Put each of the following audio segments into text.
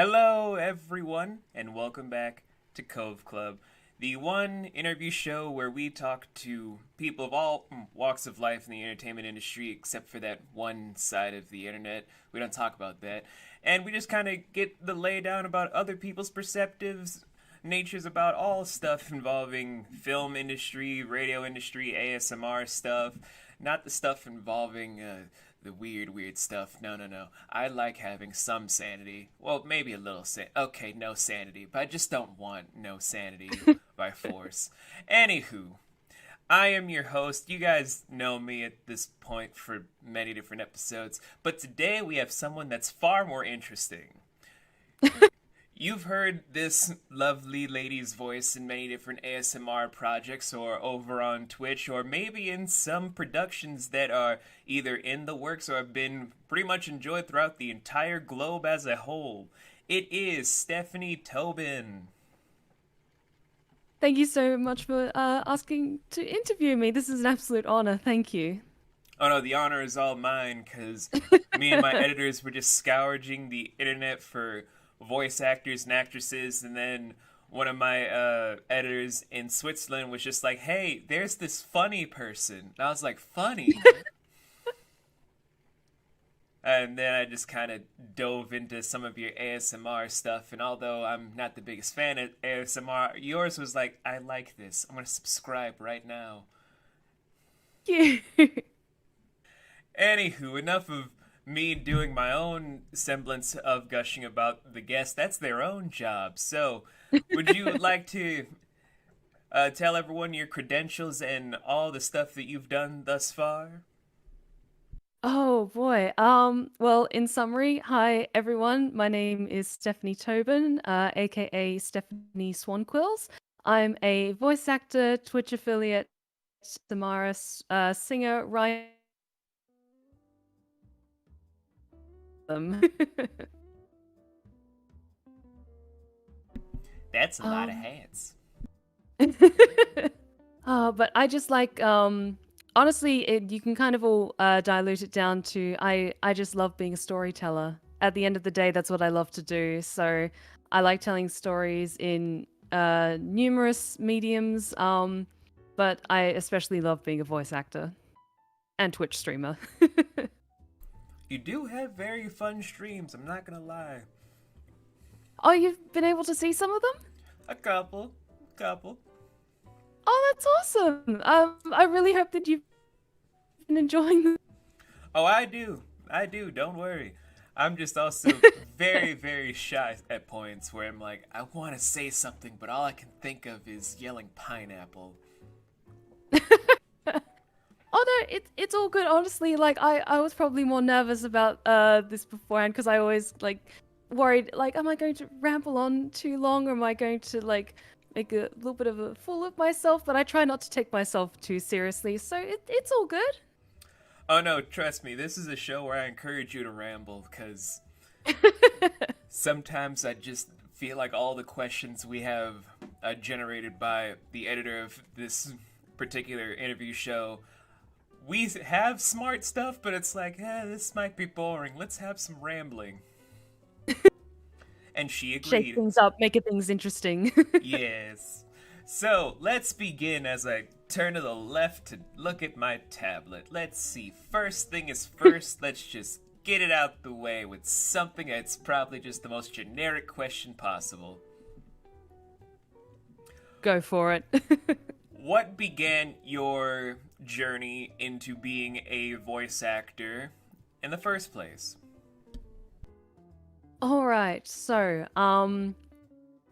Hello, everyone, and welcome back to Cove Club, the one interview show where we talk to people of all walks of life in the entertainment industry, except for that one side of the internet. We don't talk about that. And we just kind of get the laydown about other people's perspectives, natures about all stuff involving film industry, radio industry, ASMR stuff, not the stuff involving the weird stuff. No, no, no. I like having some sanity. Well, maybe a little okay, no sanity, but I just don't want no sanity by force. Anywho, I am your host. You guys know me at this point for many different episodes, but today we have someone that's far more interesting. You've heard this lovely lady's voice in many different ASMR projects or over on Twitch or maybe in some productions that are either in the works or have been pretty much enjoyed throughout the entire globe as a whole. It is Stephanie Tobin. Thank you so much for asking to interview me. This is an absolute honor. Thank you. Oh no, the honor is all mine because me and my editors were just scourging the internet for voice actors and actresses, and then one of my editors in Switzerland was just like, "Hey, there's this funny person." And I was like, "Funny?" And then I just kind of dove into some of your ASMR stuff, and although I'm not the biggest fan of ASMR, yours was like, "I like this. I'm gonna subscribe right now." Thank you. Anywho, enough of me doing my own semblance of gushing about the guest. That's their own job. So, would you like to tell everyone your credentials and all the stuff that you've done thus far? Oh boy. Well, in summary, hi everyone. My name is Stephanie Tobin, aka Stephanie Swan Quills. I'm a voice actor, Twitch affiliate, Samara, singer, writer. That's a lot of um, hats. but I just like honestly you can kind of all dilute it down to I just love being a storyteller. At the end of the day, that's what I love to do. So I like telling stories in numerous mediums, but I especially love being a voice actor and Twitch streamer. You do have very fun streams, I'm not gonna lie. Oh, you've been able to see some of them? A couple. Couple. Oh, that's awesome. I really hope that you've been enjoying them. Oh, I do. I do, don't worry. I'm just also very shy at points where I'm like, I want to say something, but all I can think of is yelling pineapple. Oh no, it's all good. Honestly, like I was probably more nervous about this beforehand because I always like worried like, am I going to ramble on too long or am I going to like make a little bit of a fool of myself? But I try not to take myself too seriously, so it's all good. Oh no, trust me, this is a show where I encourage you to ramble, because sometimes I just feel like all the questions we have generated by the editor of this particular interview show, we have smart stuff, but it's like, this might be boring. Let's have some rambling. And she Shake agreed. things up, make it things interesting. Yes. So, let's begin as I turn to the left to look at my tablet. Let's see. First thing is first, let's just get it out the way with something that's probably just the most generic question possible. Go for it. What began your journey into being a voice actor in the first place? All right. So,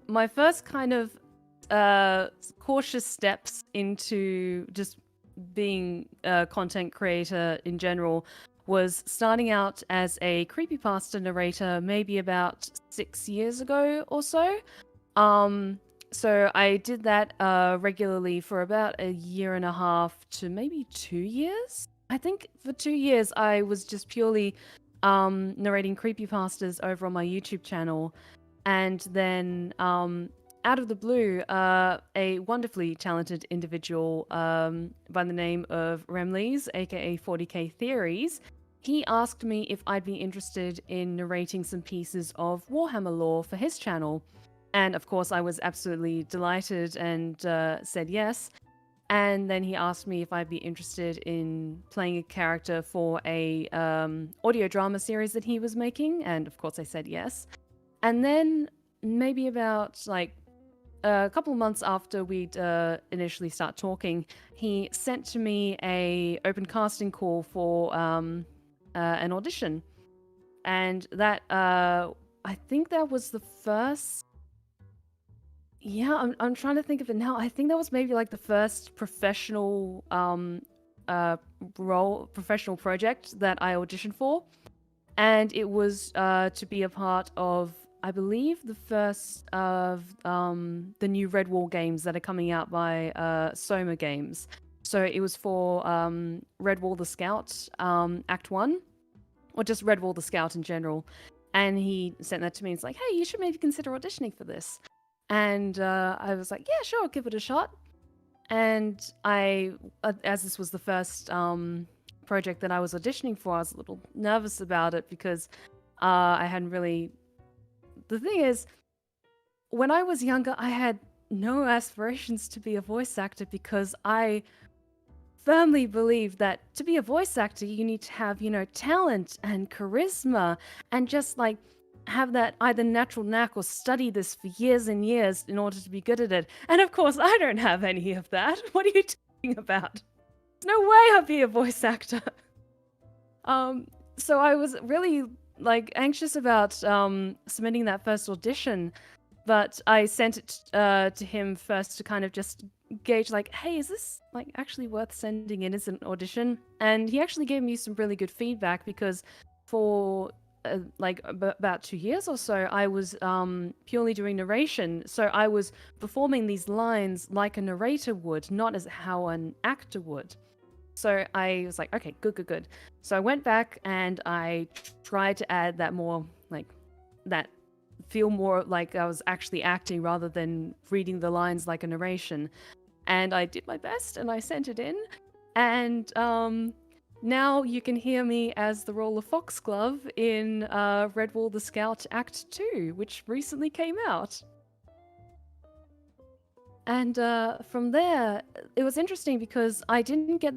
my first kind of cautious steps into just being a content creator in general was starting out as a creepypasta narrator maybe about 6 years ago or so. So I did that regularly for about a year and a half to maybe 2 years. I think for 2 years I was just purely narrating creepypastas over on my YouTube channel. And then out of the blue, a wonderfully talented individual by the name of Remleys, aka 40k Theories, he asked me if I'd be interested in narrating some pieces of Warhammer lore for his channel. And of course, I was absolutely delighted and said yes. And then he asked me if I'd be interested in playing a character for a audio drama series that he was making. And of course, I said yes. And then maybe about like a couple of months after we'd initially start talking, he sent to me a open casting call for an audition, and that I think that was the first. Yeah, I'm trying to think of it now. I think that was maybe like the first professional professional project that I auditioned for, and it was to be a part of, I believe, the first of the new Redwall games that are coming out by Soma Games. So it was for Redwall the Scout Act 1, or just Redwall the Scout in general. And he sent that to me. It's like, hey, you should maybe consider auditioning for this. And I was like, yeah, sure, I'll give it a shot. And I, as this was the first project that I was auditioning for, I was a little nervous about it because I hadn't really... The thing is, when I was younger, I had no aspirations to be a voice actor because I firmly believe that to be a voice actor, you need to have, talent and charisma and just like have that either natural knack or study this for years and years in order to be good at it. And of course, I don't have any of that. What are you talking about? There's no way I'll be a voice actor. So I was really like anxious about submitting that first audition, but I sent it to him first to kind of just gauge like, hey, is this like actually worth sending in as an audition? And he actually gave me some really good feedback because for about 2 years or so, I was purely doing narration. So I was performing these lines like a narrator would, not as how an actor would. So I was like, okay, good. So I went back and I tried to add that more, like, that feel more like I was actually acting rather than reading the lines like a narration. And I did my best and I sent it in. And now you can hear me as the role of Foxglove in Redwall the Scout Act 2, which recently came out. And from there, it was interesting because I didn't get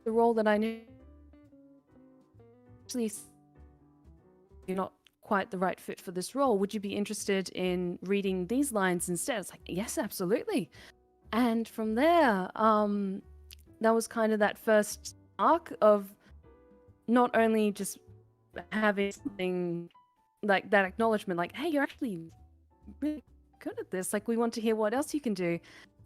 the role that I knew. Actually, you're not quite the right fit for this role. Would you be interested in reading these lines instead? It's like, yes, absolutely. And from there, that was kind of that first arc of not only just having something like that acknowledgement, like, hey, you're actually really good at this. Like, we want to hear what else you can do.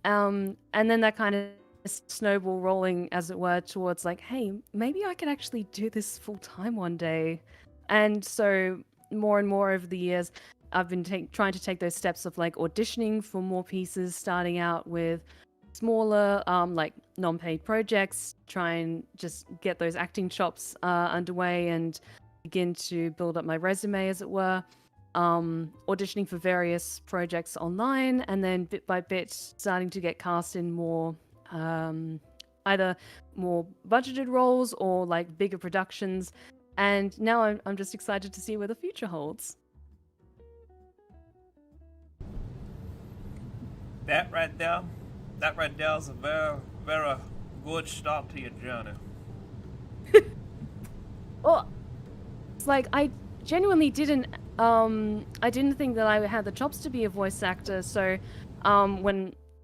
And then that kind of snowball rolling, as it were, towards like, hey, maybe I could actually do this full time one day. And so more and more over the years, I've been trying to take those steps of like auditioning for more pieces, starting out with smaller, like non-paid projects, try and just get those acting chops underway and begin to build up my resume, as it were. Auditioning for various projects online, and then bit by bit starting to get cast in more either more budgeted roles or like bigger productions. And now I'm just excited to see where the future holds. That right there is a very, very good start to your journey. Well, it's like I genuinely didn't think that I had the chops to be a voice actor. So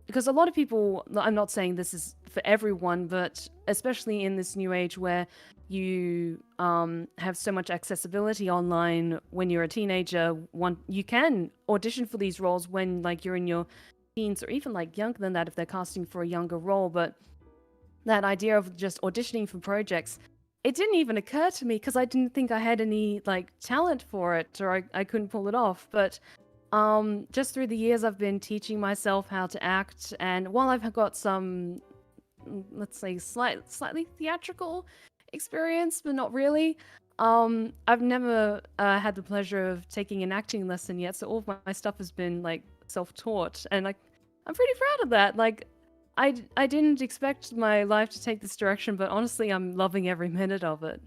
because a lot of people, I'm not saying this is for everyone, but especially in this new age where you have so much accessibility online, when you're a teenager, you can audition for these roles when like you're in your teens or even like younger than that if they're casting for a younger role. But that idea of just auditioning for projects, it didn't even occur to me because I didn't think I had any like talent for it, or I couldn't pull it off. But just through the years, I've been teaching myself how to act, and while I've got some, let's say, slightly theatrical experience, but not really, I've never had the pleasure of taking an acting lesson yet. So all of my stuff has been like self-taught, and like I'm pretty proud of that. Like I didn't expect my life to take this direction, but honestly, I'm loving every minute of it.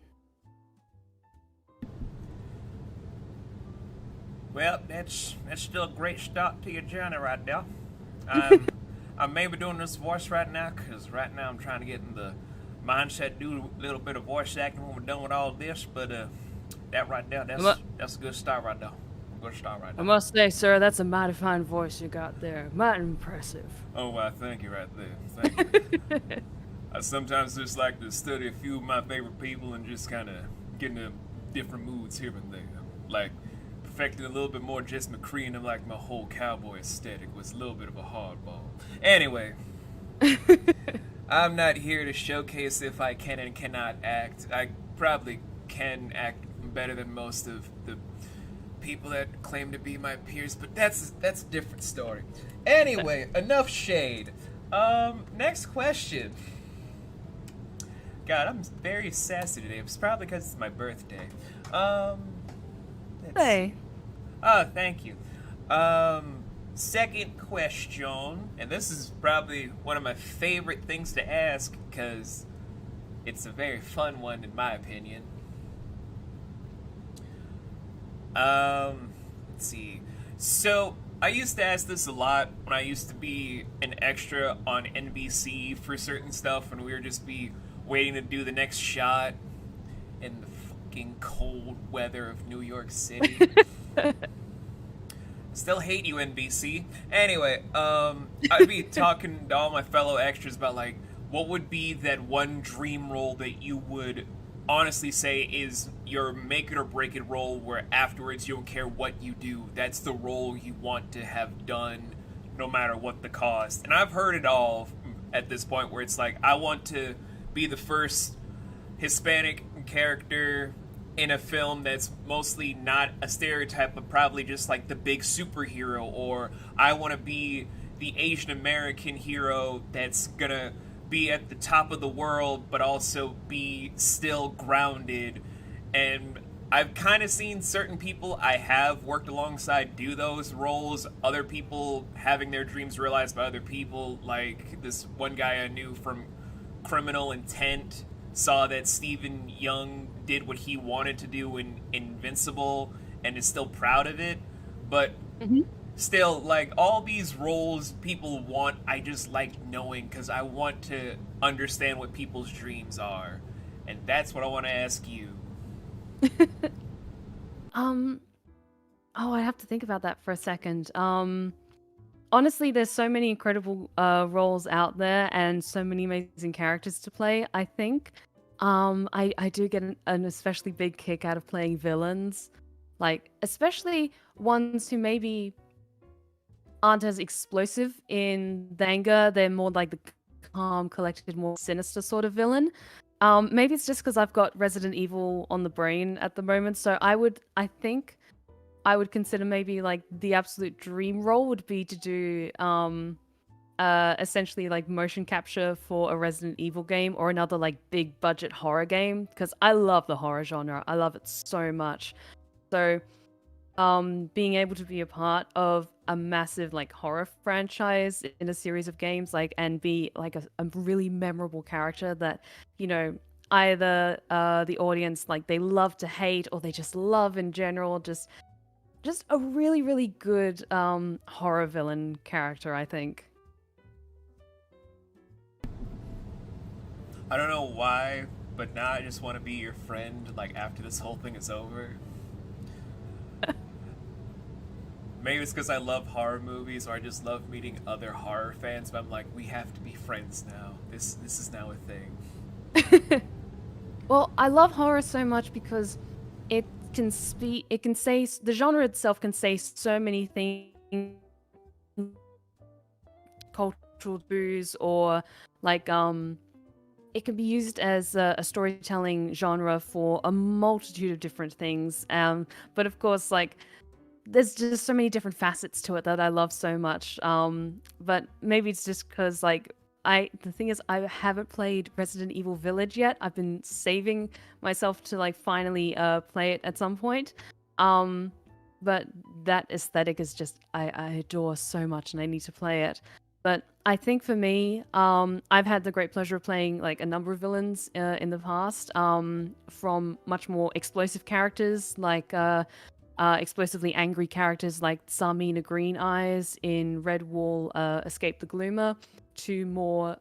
Well, that's still a great start to your journey right there. I'm I'm maybe doing this voice right now because right now I'm trying to get in the mindset, do a little bit of voice acting when we're done with all this. But that right there, I mu- that's a good start right there. Good start right I there. must say, sir, that's a mighty fine voice you got there. Mighty impressive. Oh, well, thank you right there. Thank you. I sometimes just like to study a few of my favorite people and just kind of get into different moods here and there. Like perfecting a little bit more Jess McCree and like my whole cowboy aesthetic was a little bit of a hardball. Anyway, I'm not here to showcase if I can and cannot act. I probably can act better than most of the people that claim to be my peers, but that's a different story. Anyway, enough shade. Next question. God, I'm very sassy today. It's probably because it's my birthday. Let's Hey. see. Oh, thank you. Second question, and this is probably one of my favorite things to ask because it's a very fun one in my opinion. Let's see. So I used to ask this a lot when I used to be an extra on NBC for certain stuff, and we would just be waiting to do the next shot in the fucking cold weather of New York City. Still hate you, NBC. Anyway, I'd be talking to all my fellow extras about like what would be that one dream role that you would honestly say is your make it or break it role where afterwards you don't care what you do, that's the role you want to have done no matter what the cost. And I've heard it all at this point where it's like I want to be the first Hispanic character in a film that's mostly not a stereotype but probably just like the big superhero, or I want to be the Asian American hero that's gonna be at the top of the world but also be still grounded. And I've kind of seen certain people I have worked alongside do those roles, other people having their dreams realized by other people, like this one guy I knew from Criminal Intent saw that Stephen Young did what he wanted to do in Invincible and is still proud of it. But Mhm. still, like, all these roles people want, I just like knowing because I want to understand what people's dreams are. And that's what I want to ask you. Um, oh, I have to think about that for a second. Honestly, there's so many incredible roles out there and so many amazing characters to play. I think I do get an especially big kick out of playing villains, like especially ones who maybe aren't as explosive in the anger. They're more like the calm, collected, more sinister sort of villain. Maybe it's just because I've got Resident Evil on the brain at the moment, so I think I would consider maybe like the absolute dream role would be to do essentially like motion capture for a Resident Evil game or another like big budget horror game, because I love the horror genre. I love it so much. So being able to be a part of a massive like horror franchise in a series of games, like, and be like a really memorable character that, you know, either the audience like they love to hate or they just love in general, just a really, really good horror villain character, I think. I don't know why, but now I just want to be your friend, like, after this whole thing is over. Maybe it's because I love horror movies, or I just love meeting other horror fans. But I'm like, we have to be friends now. This is now a thing. Well, I love horror so much because it it can say, the genre itself can say so many things, cultural taboos, or like it can be used as a storytelling genre for a multitude of different things. But of course, like, there's just so many different facets to it that I love so much. But maybe it's just because like the thing is, I haven't played Resident Evil Village yet. I've been saving myself to like finally play it at some point. But that aesthetic is just I adore so much, and I need to play it. But I think for me, I've had the great pleasure of playing like a number of villains in the past, from much more explosive characters like explosively angry characters like Sarmina Green Eyes in Redwall, Escape the Gloomer, to more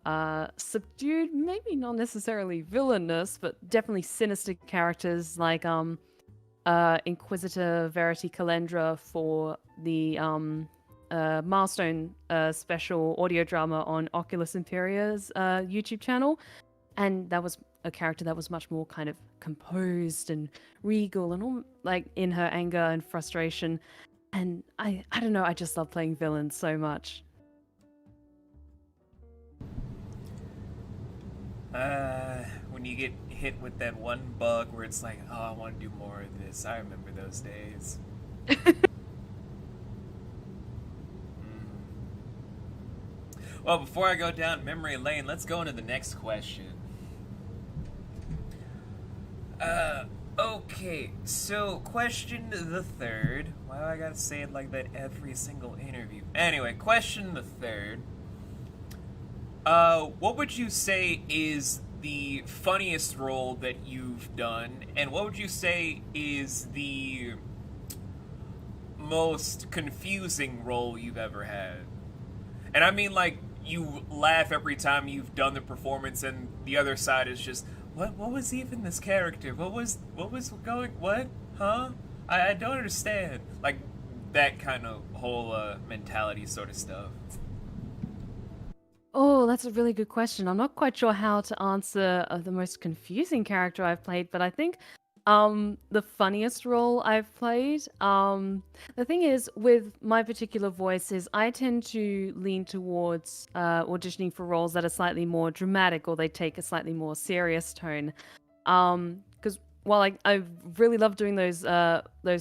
subdued, maybe not necessarily villainous, but definitely sinister characters like Inquisitor Verity Calendra for the Milestone special audio drama on Oculus Imperia's YouTube channel. And that was a character that was much more kind of composed and regal and all, like in her anger and frustration. And I don't know, I just love playing villains so much. When you get hit with that one bug where it's like, oh, I want to do more of this. I remember those days. Well, before I go down memory lane, let's go into the next question. Okay, so question the third. Why do I gotta say it like that every single interview? Anyway, question the third. What would you say is the funniest role that you've done, and what would you say is the most confusing role you've ever had? And I mean, like, you laugh every time you've done the performance, and the other side is just, what was even this character? What was going, what? Huh? I don't understand. Like, that kind of whole mentality sort of stuff. Oh, that's a really good question. I'm not quite sure how to answer the most confusing character I've played, but I think the funniest role I've played. The thing is with my particular voice is I tend to lean towards auditioning for roles that are slightly more dramatic or they take a slightly more serious tone. Because while I really love doing those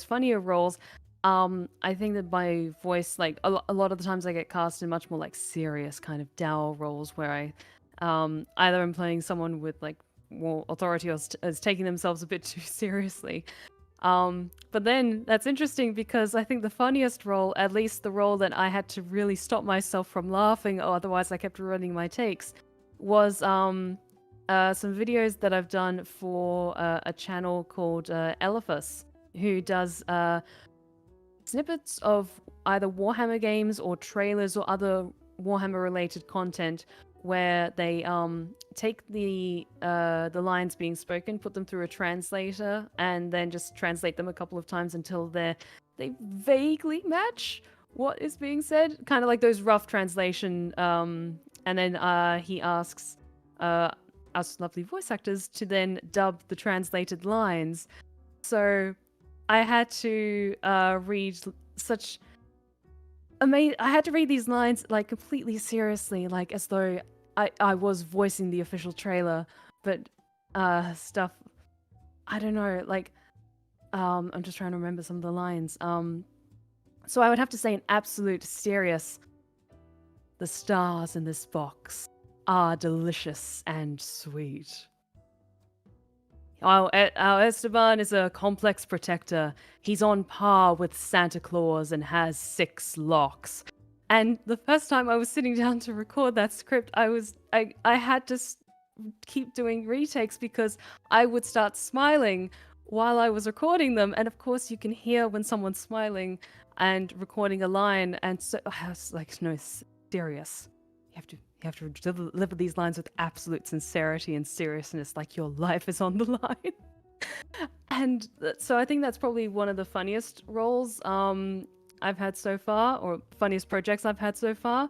funnier roles, I think that my voice, like a lot of the times, I get cast in much more like serious kind of dour roles where I either am playing someone with like more authority or is taking themselves a bit too seriously. But then that's interesting because I think the funniest role, at least the role that I had to really stop myself from laughing, or otherwise I kept ruining my takes, was some videos that I've done for a channel called Elephas, who does snippets of either Warhammer games or trailers or other Warhammer related content where they take the lines being spoken, put them through a translator, and then just translate them a couple of times until they vaguely match what is being said, kind of like those rough translation. And then he asks us lovely voice actors to then dub the translated lines. So I had to read such amazing. I had to read these lines like completely seriously, like as though I was voicing the official trailer, but stuff. I don't know. Like I'm just trying to remember some of the lines. So I would have to say an absolute serious. The stars in this box are delicious and sweet. Our Esteban is a complex protector. He's on par with Santa Claus and has 6 locks. And the first time I was sitting down to record that script, I had to keep doing retakes because I would start smiling while I was recording them. And of course, you can hear when someone's smiling and recording a line. And so I was like, no, serious. You have to deliver these lines with absolute sincerity and seriousness, like your life is on the line. And so I think that's probably one of the funniest roles I've had so far, or funniest projects I've had so far.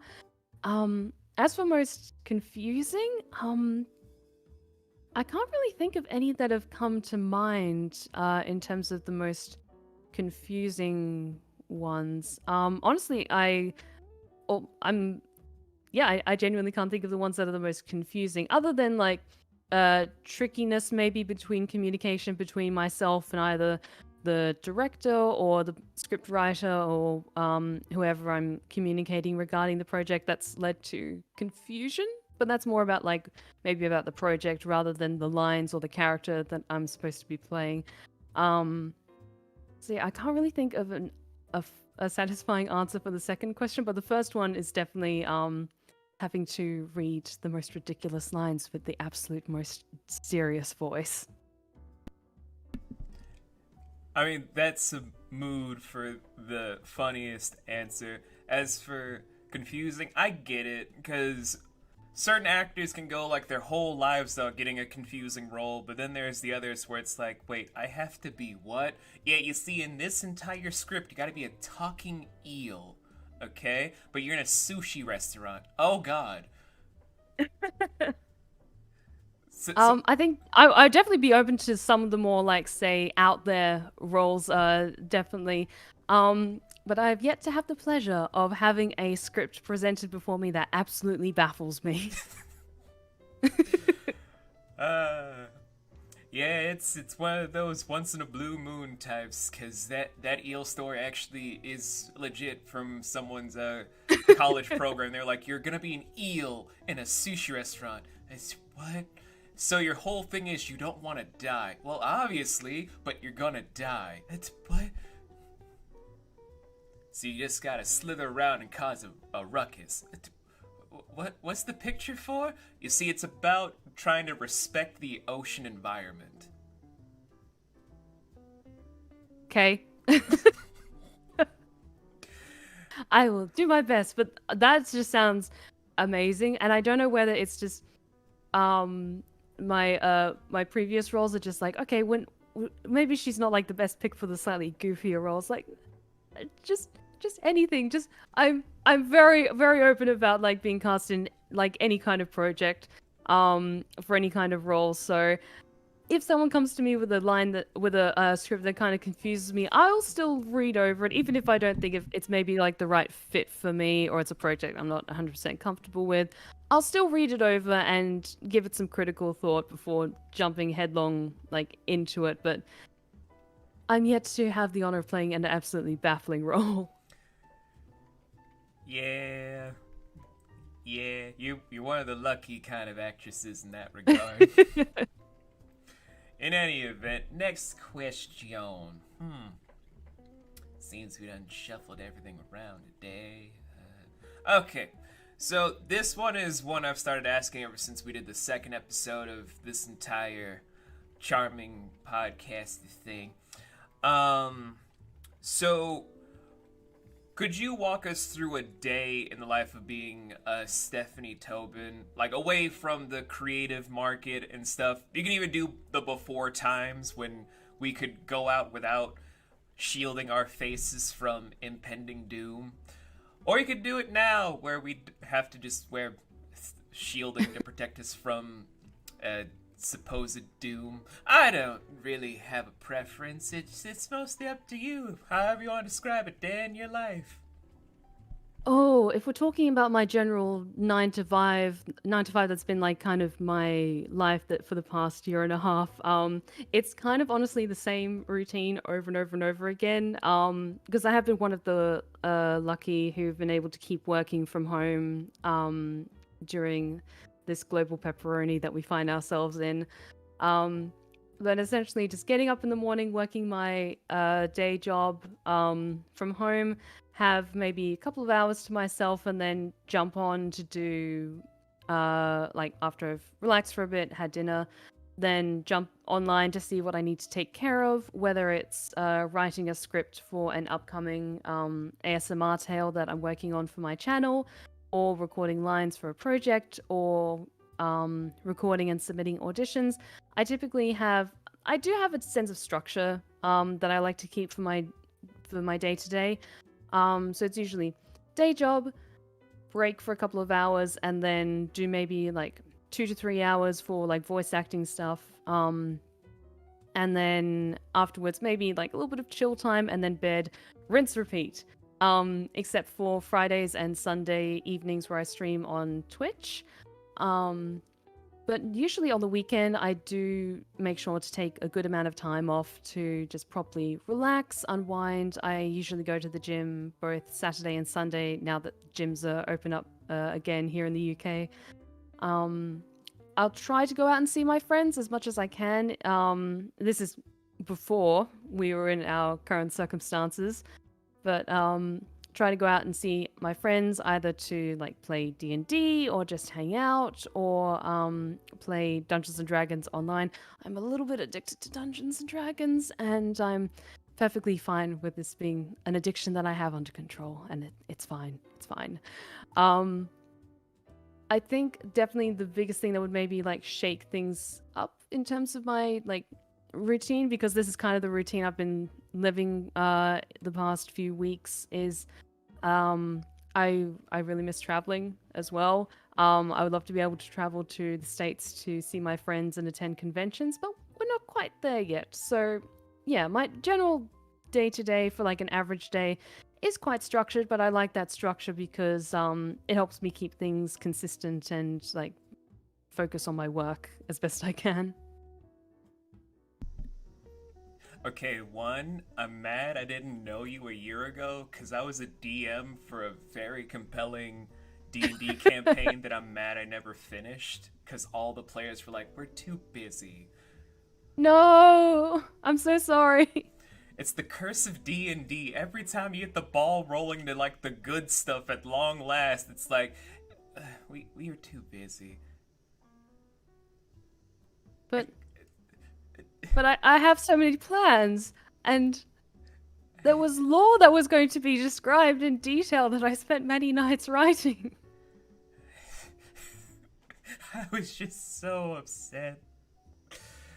As for most confusing, I can't really think of any that have come to mind in terms of the most confusing ones. Honestly, I genuinely can't think of the ones that are the most confusing, other than like trickiness maybe between communication between myself and either the director or the script writer or whoever I'm communicating regarding the project that's led to confusion. But that's more about like maybe about the project rather than the lines or the character that I'm supposed to be playing. So yeah, I can't really think of a satisfying answer for the second question, but the first one is definitely having to read the most ridiculous lines with the absolute most serious voice. I mean, that's a mood for the funniest answer. As for confusing, I get it, because certain actors can go like their whole lives without getting a confusing role, but then there's the others where it's like, wait, I have to be what? Yeah, you see, in this entire script, you gotta be a talking eel, okay? But you're in a sushi restaurant. Oh, God. I think I'd definitely be open to some of the more like say out there roles, definitely. But I've yet to have the pleasure of having a script presented before me that absolutely baffles me. uh, yeah, it's one of those once in a blue moon types, because that eel story actually is legit from someone's college program. They're like, you're gonna be an eel in a sushi restaurant. It's what? So your whole thing is you don't want to die. Well, obviously, but you're gonna die. That's what? So you just gotta slither around and cause a ruckus. What's the picture for? You see, it's about trying to respect the ocean environment. Okay. I will do my best, but that just sounds amazing. And I don't know whether it's just my previous roles are just like, okay, when maybe she's not like the best pick for the slightly goofier roles. Like just anything. Just I'm very very open about like being cast in like any kind of project for any kind of role. So if someone comes to me with a line that with a script that kind of confuses me, I'll still read over it, even if I don't think it's maybe like the right fit for me or it's a project I'm not 100% comfortable with. I'll still read it over and give it some critical thought before jumping headlong like into it. But I'm yet to have the honor of playing an absolutely baffling role. Yeah, you're one of the lucky kind of actresses in that regard. In any event, next question. Seems we done shuffled everything around today. Okay, so this one is one I've started asking ever since we did the second episode of this entire charming podcast thing. So could you walk us through a day in the life of being Stephanie Tobin, like away from the creative market and stuff? You can even do the before times when we could go out without shielding our faces from impending doom. Or you could do it now where we'd have to just wear shielding to protect us from supposed doom. I don't really have a preference. It's mostly up to you. However you want to describe a day in your life. Oh, if we're talking about my general 9 to 5 that's been like kind of my life that for the past year and a half, it's kind of honestly the same routine over and over and over again. Because I have been one of the lucky who've been able to keep working from home during this global pepperoni that we find ourselves in. But essentially just getting up in the morning, working my day job from home, have maybe a couple of hours to myself, and then jump on to do, like after I've relaxed for a bit, had dinner, then jump online to see what I need to take care of, whether it's writing a script for an upcoming ASMR tale that I'm working on for my channel, or recording lines for a project, or recording and submitting auditions. I do have a sense of structure that I like to keep for my day to day. So it's usually day job, break for a couple of hours, and then do maybe like 2 to 3 hours for like voice acting stuff. And then afterwards maybe like a little bit of chill time, and then bed, rinse, repeat. Except for Fridays and Sunday evenings where I stream on Twitch. But usually on the weekend, I do make sure to take a good amount of time off to just properly relax, unwind. I usually go to the gym both Saturday and Sunday now that gyms are open up again here in the UK. I'll try to go out and see my friends as much as I can. This is before we were in our current circumstances, but try to go out and see my friends, either to like play D&D or just hang out, or play Dungeons and Dragons online. I'm a little bit addicted to Dungeons and Dragons, and I'm perfectly fine with this being an addiction that I have under control, and it's fine. It's fine. Um, I think definitely the biggest thing that would maybe like shake things up in terms of my like routine, because this is kind of the routine I've been living the past few weeks, is um I really miss traveling as well. I would love to be able to travel to the States to see my friends and attend conventions, but we're not quite there yet. So yeah, my general day to day for like an average day is quite structured, but I like that structure because it helps me keep things consistent and like focus on my work as best I can. Okay, one, I'm mad I didn't know you a year ago because I was a DM for a very compelling D&D campaign that I'm mad I never finished because all the players were like, we're too busy. No, I'm so sorry. It's the curse of D&D. Every time you get the ball rolling to like the good stuff at long last, it's like, we are too busy. But I have so many plans, and there was lore that was going to be described in detail that I spent many nights writing. I was just so upset.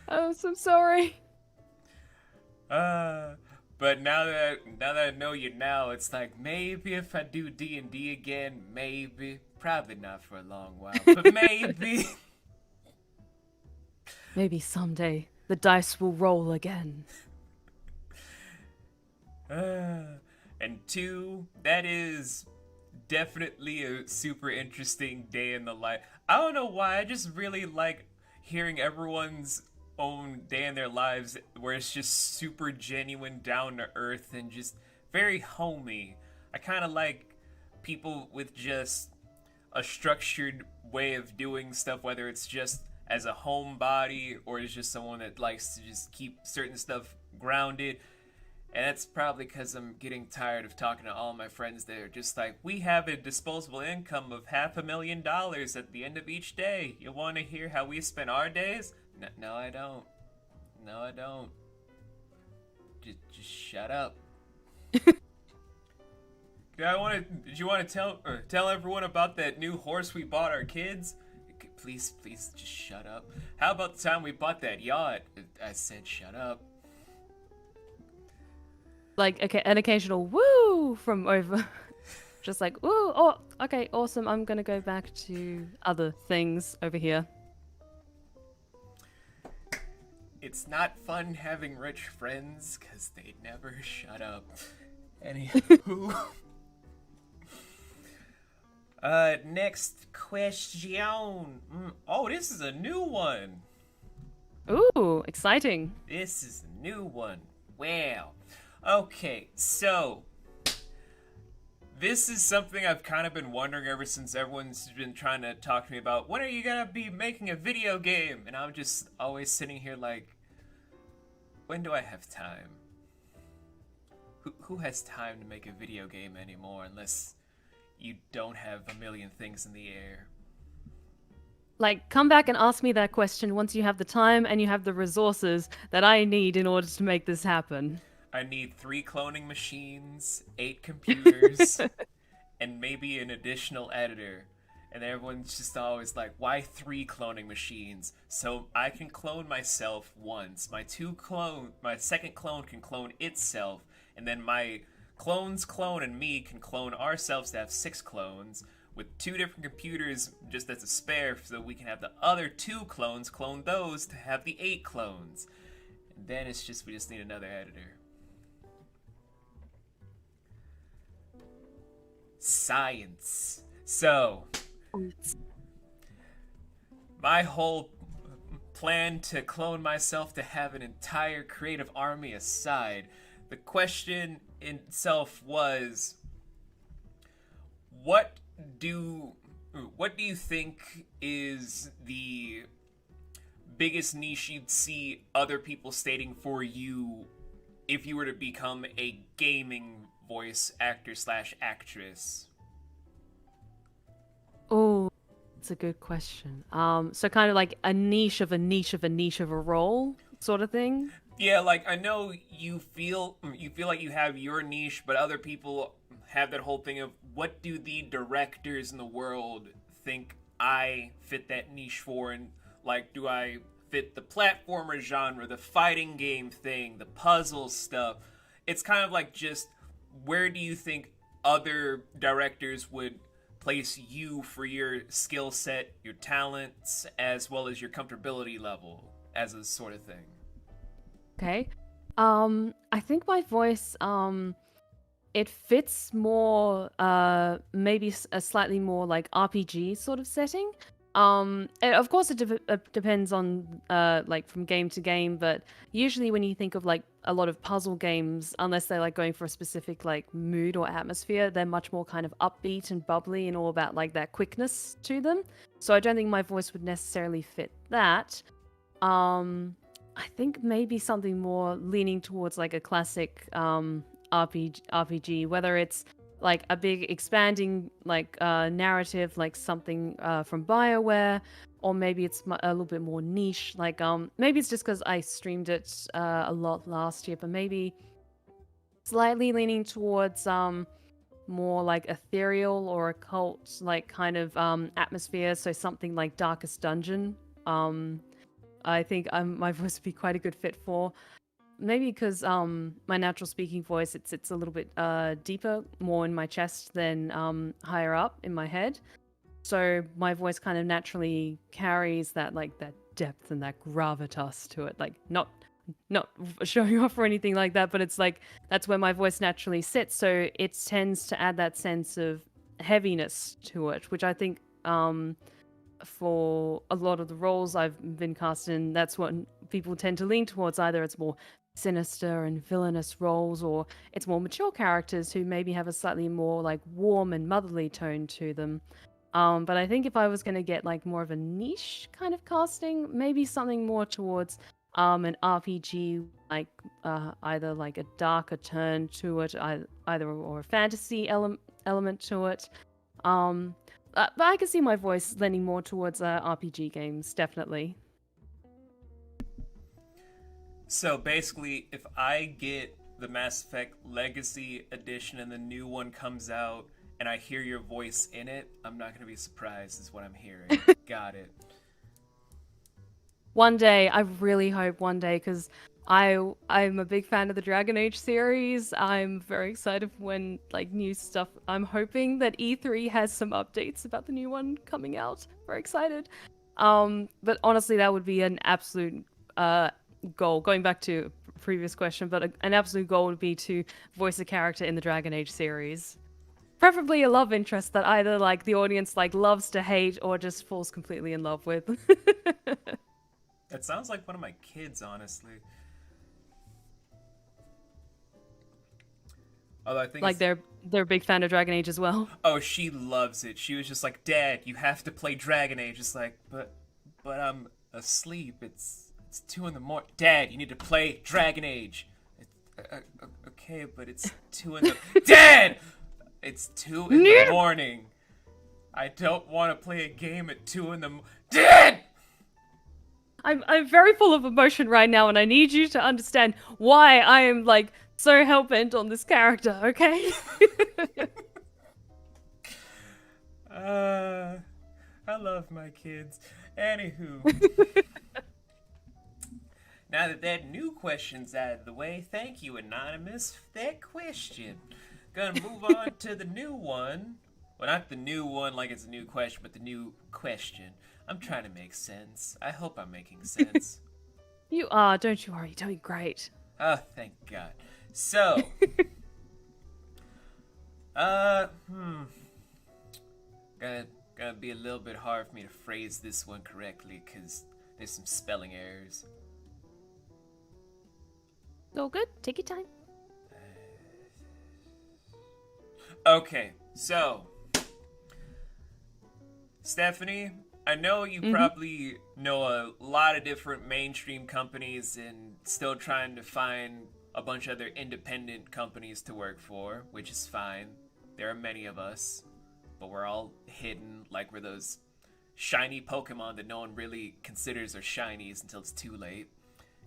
I'm so sorry. But now that I know you now, it's like maybe if I do D&D again, maybe, probably not for a long while, but maybe. Maybe someday the dice will roll again. And two, that is definitely a super interesting day in the life. I don't know why, I just really like hearing everyone's own day in their lives where it's just super genuine, down to earth, and just very homey. I kind of like people with just a structured way of doing stuff, whether it's just as a homebody or it's just someone that likes to just keep certain stuff grounded. And that's probably because I'm getting tired of talking to all my friends that are just like, we have a disposable income of $500,000 at the end of each day. You want to hear how we spend our days? No, I don't. No, I don't. Just shut up. Did you want to tell everyone about that new horse we bought our kids? Please, just shut up. How about the time we bought that yacht? I said shut up. Like, okay, an occasional woo from over. Just like, woo, oh, okay, awesome. I'm gonna go back to other things over here. It's not fun having rich friends because they never shut up. Anywho. Next question. Oh, this is a new one. Ooh, exciting. This is a new one. Wow. Okay, so this is something I've kind of been wondering ever since everyone's been trying to talk to me about, when are you gonna be making a video game? And I'm just always sitting here like, when do I have time? Who has time to make a video game anymore unless you don't have a million things in the air? Like, come back and ask me that question once you have the time and you have the resources that I need in order to make this happen. I need 3 cloning machines, 8 computers, and maybe an additional editor. And everyone's just always like, why 3 cloning machines? So I can clone myself once. My second clone can clone itself, and then my clone's clone and me can clone ourselves to have 6 clones, with 2 different computers just as a spare, so we can have the other 2 clones clone those to have the 8 clones. And then we just need another editor. Science. So, my whole plan to clone myself to have an entire creative army aside, the question itself was, what do you think is the biggest niche you'd see other people stating for you if you were to become a gaming voice actor / actress? Oh, it's a good question. So kind of like a niche of a niche of a niche of a role sort of thing. Yeah, like I know you feel like you have your niche, but other people have that whole thing of what do the directors in the world think I fit that niche for, and like do I fit the platformer genre, the fighting game thing, the puzzle stuff? It's kind of like just where do you think other directors would place you for your skill set, your talents, as well as your comfortability level as a sort of thing. Okay. I think my voice, it fits more, maybe a slightly more like RPG sort of setting. Of course, it depends on, like from game to game, but usually when you think of like a lot of puzzle games, unless they're like going for a specific like mood or atmosphere, they're much more kind of upbeat and bubbly and all about like that quickness to them. So I don't think my voice would necessarily fit that. Um, I think maybe something more leaning towards like a classic RPG, whether it's like a big expanding like narrative, like something from BioWare, or maybe it's a little bit more niche. Like maybe it's just because I streamed it a lot last year, but maybe slightly leaning towards more like ethereal or occult like kind of atmosphere. So something like Darkest Dungeon. I think my voice would be quite a good fit for. Maybe because my natural speaking voice, it's a little bit deeper, more in my chest than higher up in my head. So my voice kind of naturally carries that like that depth and that gravitas to it. Like not showing off or anything like that, but it's like that's where my voice naturally sits. So it tends to add that sense of heaviness to it, which I think for a lot of the roles I've been cast in, that's what people tend to lean towards. Either it's more sinister and villainous roles, or it's more mature characters who maybe have a slightly more like warm and motherly tone to them. But I think if I was going to get like more of a niche kind of casting, maybe something more towards an RPG, like either like a darker turn to it, either or a fantasy element to it. But I can see my voice leaning more towards RPG games, definitely. So basically, if I get the Mass Effect Legacy Edition and the new one comes out and I hear your voice in it, I'm not going to be surprised, is what I'm hearing. Got it. One day, I really hope one day, because I'm a big fan of the Dragon Age series. I'm very excited for when like new stuff. I'm hoping that E3 has some updates about the new one coming out. Very excited. But honestly, that would be an absolute goal. Going back to previous question, but an absolute goal would be to voice a character in the Dragon Age series. Preferably a love interest that either like the audience like loves to hate or just falls completely in love with. That sounds like one of my kids, honestly. Although I think Like they're a big fan of Dragon Age as well. oh, she loves it. She was just like, "Dad, you have to play Dragon Age." It's like, but I'm asleep. It's 2 in the morning. Dad, you need to play Dragon Age. Okay, but it's 2 in the Dad. It's 2 in the morning. I don't want to play a game at 2 in the. Dad. I'm very full of emotion right now, and I need you to understand why I am like so hell-bent on this character, okay? I love my kids. Anywho. Now that new question's out of the way, thank you, Anonymous, for that question. Gonna move on to the new one. Well, not the new one like it's a new question, but the new question. I'm trying to make sense. I hope I'm making sense. You are, don't you worry, you're doing great. Oh, thank God. So, gonna be a little bit hard for me to phrase this one correctly because there's some spelling errors. All good, take your time. Okay, so Stephanie, I know you probably know a lot of different mainstream companies and still trying to find a bunch of other independent companies to work for, which is fine. There are many of us, but we're all hidden like we're those shiny Pokemon that no one really considers are shinies until it's too late.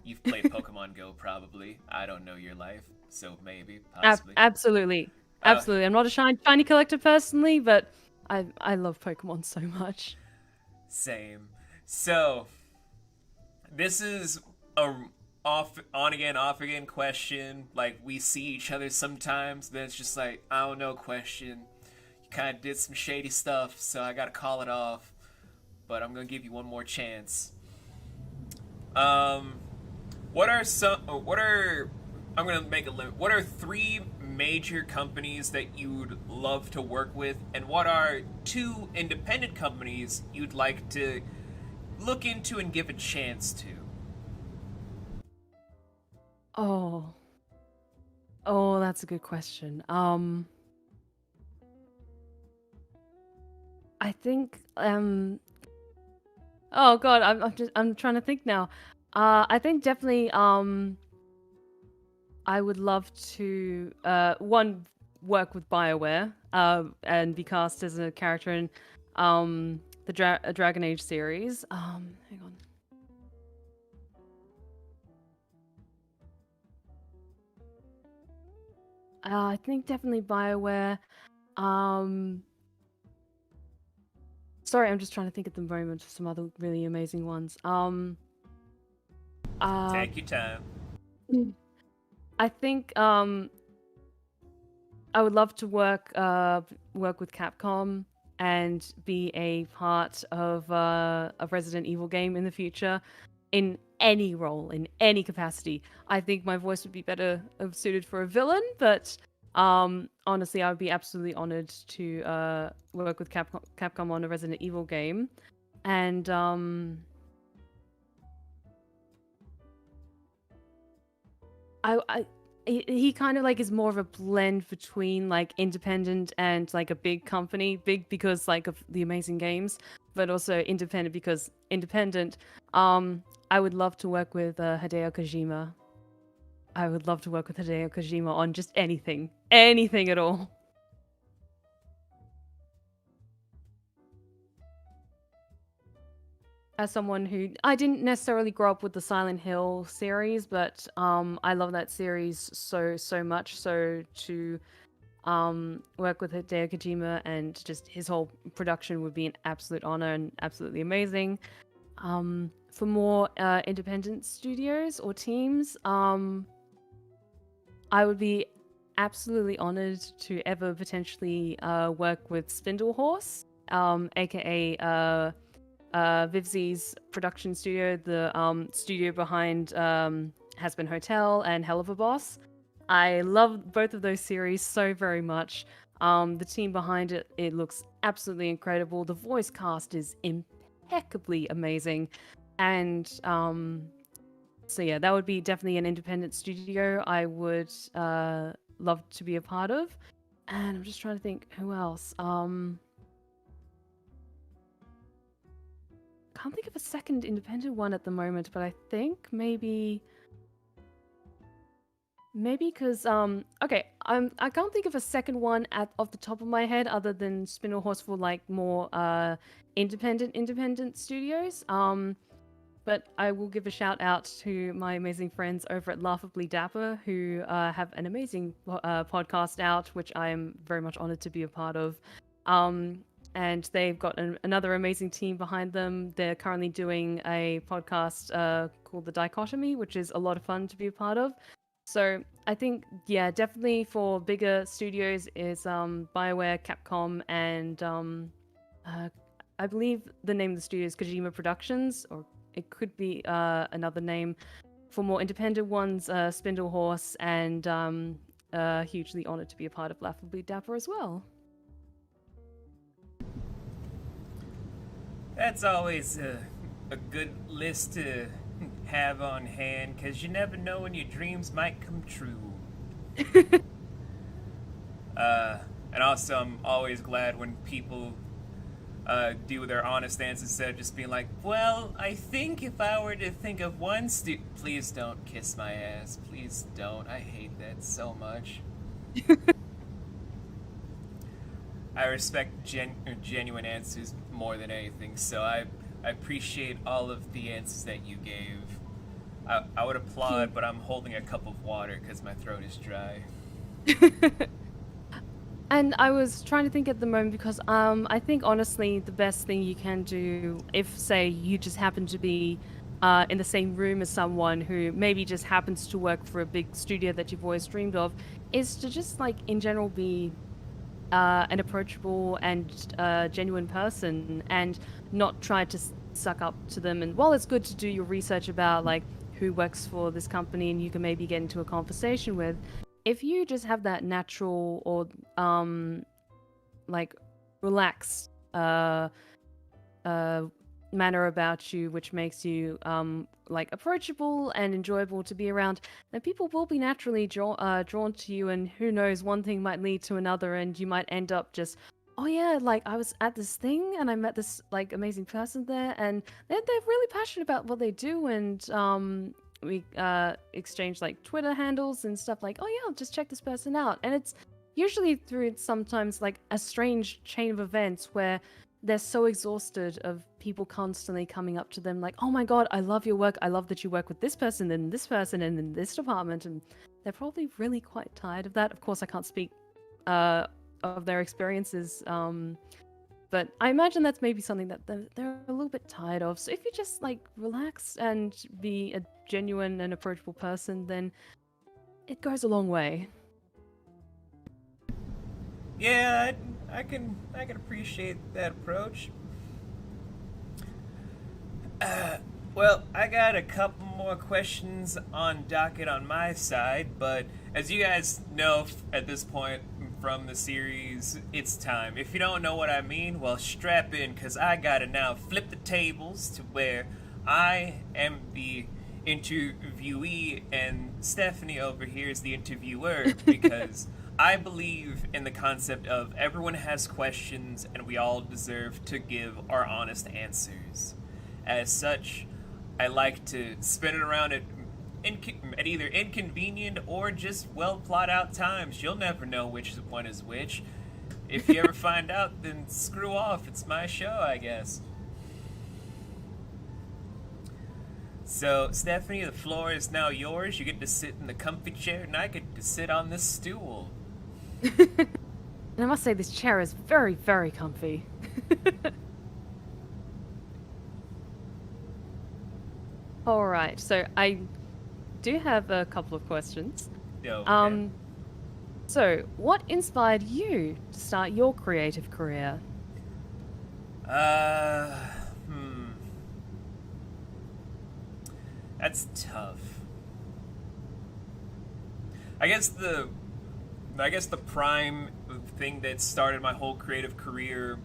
You've played Pokemon Go, probably. I don't know your life, so maybe, possibly. Absolutely, Uh, absolutely. I'm not a shiny collector personally, but I love Pokemon so much. Same. So, this is a on again, off again question. Like, we see each other sometimes, then it's just like, I don't know, question. You kind of did some shady stuff, so I gotta call it off. But I'm gonna give you one more chance. Um, what are some? What are? I'm gonna make a limit. What are three major companies that you'd love to work with, and what are two independent companies you'd like to look into and give a chance to? Oh, oh, that's a good question. I think oh God, I'm trying to think now. I think definitely I would love to one work with BioWare and be cast as a character in the Dragon Age series. Hang on. I think definitely BioWare. Um, Sorry, I'm just trying to think at the moment of some other really amazing ones. Take your time. I think I would love to work with Capcom and be a part of a Resident Evil game in the future, in any role, in any capacity. I think my voice would be better suited for a villain, but honestly, I would be absolutely honored to work with Capcom on a Resident Evil game, and I he kind of like is more of a blend between like independent and like a big company. Big because like of the amazing games, but also independent because independent. I would love to work with Hideo Kojima. I would love to work with Hideo Kojima on just anything at all. As someone who I didn't necessarily grow up with the Silent Hill series, but I love that series so much. So to work with Hideo Kojima and just his whole production would be an absolute honor and absolutely amazing. For more independent studios or teams, I would be absolutely honored to ever potentially work with Spindlehorse, aka Vivzi's production studio, the studio behind Has Been Hotel and Hell of a Boss. I love both of those series so very much. The team behind it, it looks absolutely incredible. The voice cast is impeccably amazing. And so yeah, that would be definitely an independent studio I would love to be a part of. And I'm just trying to think who else. Can't think of a second independent one at the moment, but I think maybe because okay, I can't think of a second one off the top of my head other than Spindlehorse for like more independent studios. But I will give a shout out to my amazing friends over at Laughably Dapper who have an amazing podcast out, which I am very much honored to be a part of. And they've got another amazing team behind them. They're currently doing a podcast called The Dichotomy, which is a lot of fun to be a part of. So I think, yeah, definitely for bigger studios is BioWare, Capcom, and I believe the name of the studio is Kojima Productions, or it could be another name. For more independent ones, Spindlehorse, and hugely honored to be a part of Laughably Dapper as well. That's always a good list to have on hand, because you never know when your dreams might come true. And also, I'm always glad when people do their honest answers instead of just being like, well, I think if I were to think of one please don't kiss my ass. Please don't. I hate that so much. I respect genuine answers more than anything, so I appreciate all of the answers that you gave. I would applaud, but I'm holding a cup of water because my throat is dry. And I was trying to think at the moment because I think honestly the best thing you can do if say you just happen to be in the same room as someone who maybe just happens to work for a big studio that you've always dreamed of is to just like in general be an approachable and genuine person and not try to suck up to them. And while it's good to do your research about like who works for this company and you can maybe get into a conversation with, if you just have that natural or like relaxed uh manner about you which makes you like approachable and enjoyable to be around, then people will be naturally drawn to you, and who knows, one thing might lead to another and you might end up just, oh yeah, like I was at this thing and I met this like amazing person there and they're really passionate about what they do, and we exchange like Twitter handles and stuff like, oh yeah, I'll just check this person out. And it's usually through sometimes like a strange chain of events where they're so exhausted of people constantly coming up to them like, oh my god, I love your work, I love that you work with this person and this person and in this department, and they're probably really quite tired of that. Of course I can't speak of their experiences, but I imagine that's maybe something that they're a little bit tired of. So if you just like relax and be a genuine and approachable person, then it goes a long way. Yeah, I can appreciate that approach. Well, I got a couple more questions on docket on my side, but as you guys know at this point from the series, it's time. If you don't know what I mean, well, strap in, because I gotta now flip the tables to where I am the interviewee and Stephanie over here is the interviewer, because I believe in the concept of everyone has questions and we all deserve to give our honest answers. As such, I like to spin it around at either inconvenient or just well plot out times. You'll never know which one is which. If you ever find out, then screw off. It's my show, I guess. So, Stephanie, the floor is now yours. You get to sit in the comfy chair, and I get to sit on this stool. And I must say, this chair is very, very comfy. All right, so I do have a couple of questions. Okay. So what inspired you to start your creative career? Uh, hmm. That's tough. I guess the prime thing that started my whole creative career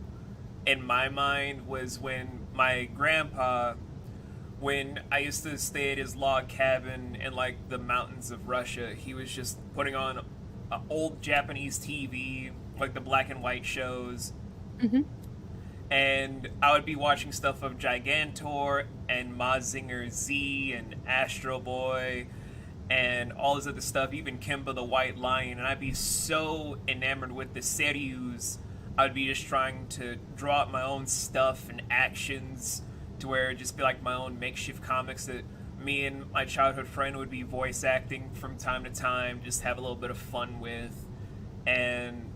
in my mind was when my grandpa, when I used to stay at his log cabin in like the mountains of Russia, he was just putting on old Japanese TV, like the black and white shows. Mm-hmm. And I would be watching stuff of Gigantor and Mazinger Z and Astro Boy and all this other stuff, even Kimba the White Lion, and I'd be so enamored with the seryus. I'd be just trying to draw up my own stuff and actions to where it'd just be like my own makeshift comics that me and my childhood friend would be voice acting from time to time, just have a little bit of fun with. And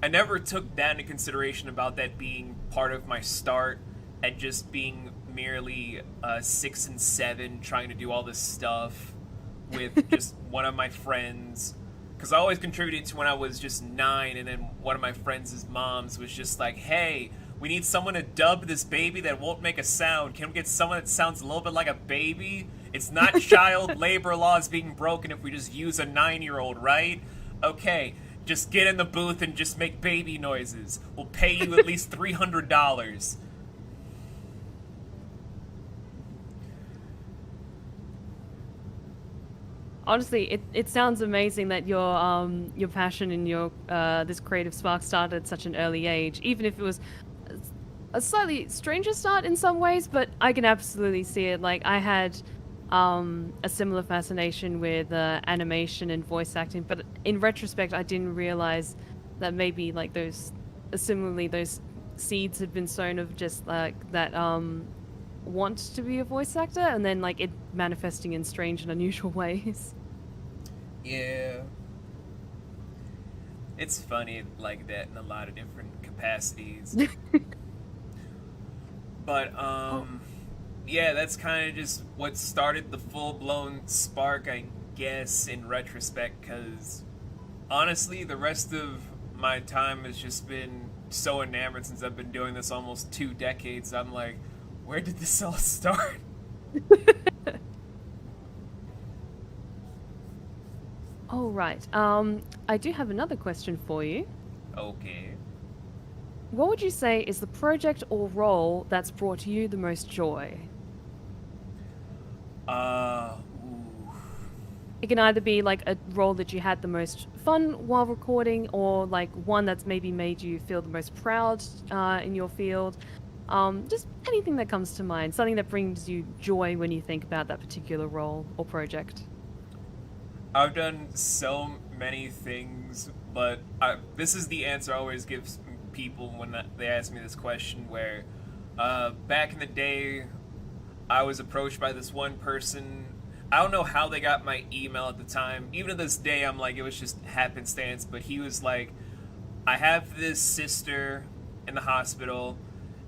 I never took that into consideration about that being part of my start at just being merely 6 and 7 trying to do all this stuff with just one of my friends, because I always contributed to when I was just 9, and then one of my friends' moms was just like, hey, we need someone to dub this baby that won't make a sound. Can we get someone that sounds a little bit like a baby? It's not child labor laws being broken if we just use a 9-year-old, right? Okay, just get in the booth and just make baby noises. We'll pay you at least $300. Honestly, it sounds amazing that your passion and your this creative spark started at such an early age, even if it was a slightly stranger start in some ways, but I can absolutely see it. Like I had a similar fascination with animation and voice acting, but in retrospect, I didn't realize that maybe like those similarly those seeds had been sown of just like that want to be a voice actor, and then like it manifesting in strange and unusual ways. Yeah, it's funny like that in a lot of different capacities. But Oh, yeah, that's kind of just what started the full blown spark, I guess, in retrospect. Because honestly, the rest of my time has just been so enamored since I've been doing this almost 2 decades. I'm like, where did this all start? all right. I do have another question for you. Okay. What would you say is the project or role that's brought you the most joy? Ooh. It can either be like a role that you had the most fun while recording, or like one that's maybe made you feel the most proud in your field. Just anything that comes to mind, something that brings you joy when you think about that particular role or project. I've done so many things, but this is the answer I always give people when they ask me this question. Where back in the day, I was approached by this one person. I don't know how they got my email at the time. Even to this day, I'm like, it was just happenstance. But he was like, I have this sister in the hospital,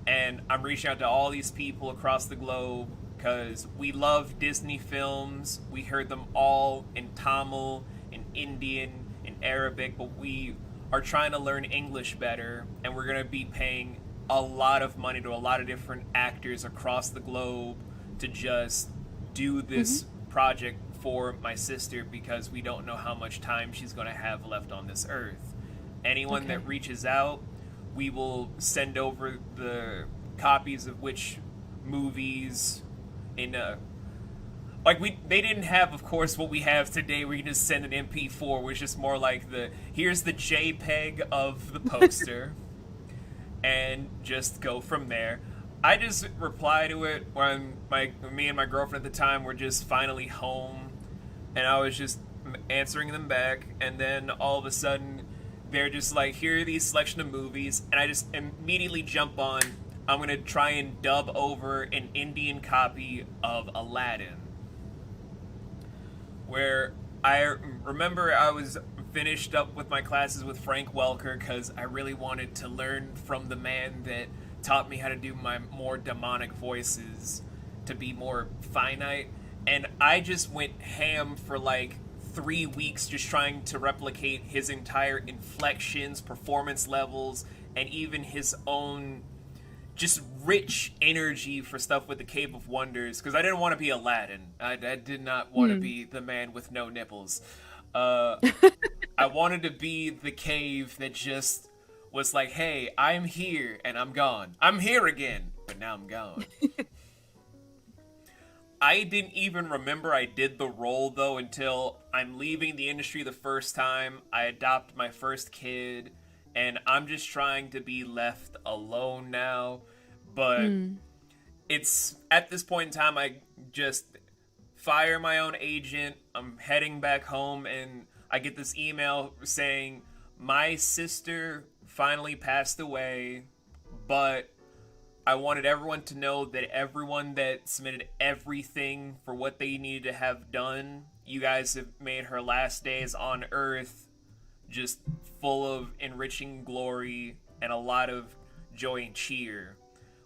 and I'm reaching out to all these people across the globe because we love Disney films. We heard them all in Tamil, in Indian, in Arabic, but we are trying to learn English better, and we're going to be paying a lot of money to a lot of different actors across the globe to just do Mm-hmm. this project for my sister because we don't know how much time she's going to have left on this earth. Anyone that Okay. reaches out, we will send over the copies of which movies in like we they didn't have, of course, what we have today where you can just send an MP4, which is more like the here's the JPEG of the poster and just go from there. I just reply to it when me and my girlfriend at the time were just finally home, and I was just answering them back, and then all of a sudden they're just like, here are these selection of movies, and I just immediately jump on. I'm gonna try and dub over an Indian copy of Aladdin, where I remember I was finished up with my classes with Frank Welker because I really wanted to learn from the man that taught me how to do my more demonic voices to be more finite. And I just went ham for like 3 weeks just trying to replicate his entire inflections, performance levels, and even his own just rich energy for stuff with the Cave of Wonders because I didn't want to be Aladdin. I did not want to Hmm. be the man with no nipples. Uh, I wanted to be the cave that just was like, hey, I'm here and I'm gone. I'm here again, but now I'm gone. I didn't even remember I did the role though until I'm leaving the industry the first time. I adopt my first kid, and I'm just trying to be left alone now. But Hmm. it's at this point in time I just fire my own agent. I'm heading back home and I get this email saying my sister finally passed away, but I wanted everyone to know that everyone that submitted everything for what they needed to have done, you guys have made her last days on earth just full of enriching glory and a lot of joy and cheer.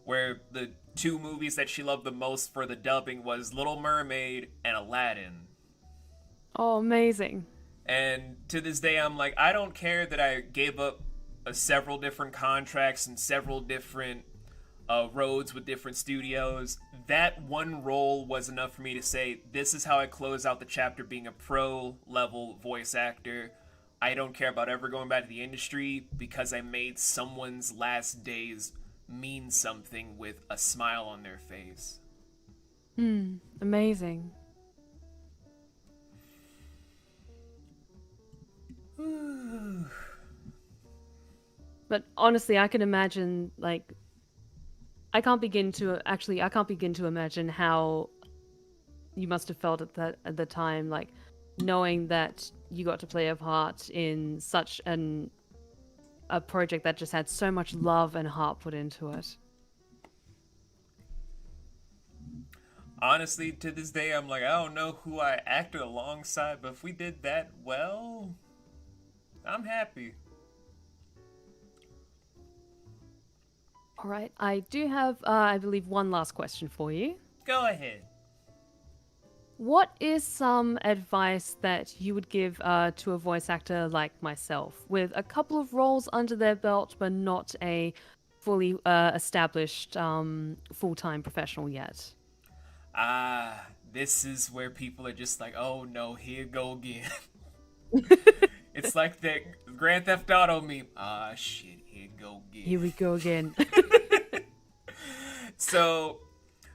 Where the two movies that she loved the most for the dubbing was Little Mermaid and Aladdin. Oh, amazing. And to this day, I'm like, I don't care that I gave up several different contracts and several different roads with different studios. That one role was enough for me to say, this is how I close out the chapter being a pro level voice actor. I don't care about ever going back to the industry because I made someone's last days mean something with a smile on their face. Hmm. Amazing. But honestly, I can imagine like I can't begin to imagine how you must have felt at the time, like knowing that you got to play a part in such an a project that just had so much love and heart put into it. Honestly, to this day, I'm like, I don't know who I acted alongside, but if we did that well, I'm happy. All right, I do have, I believe, one last question for you. Go ahead. What is some advice that you would give to a voice actor like myself, with a couple of roles under their belt, but not a fully established full-time professional yet? This is where people are just like, oh no, here go again. It's like that Grand Theft Auto meme. Shit, here go again. Here we go again. So,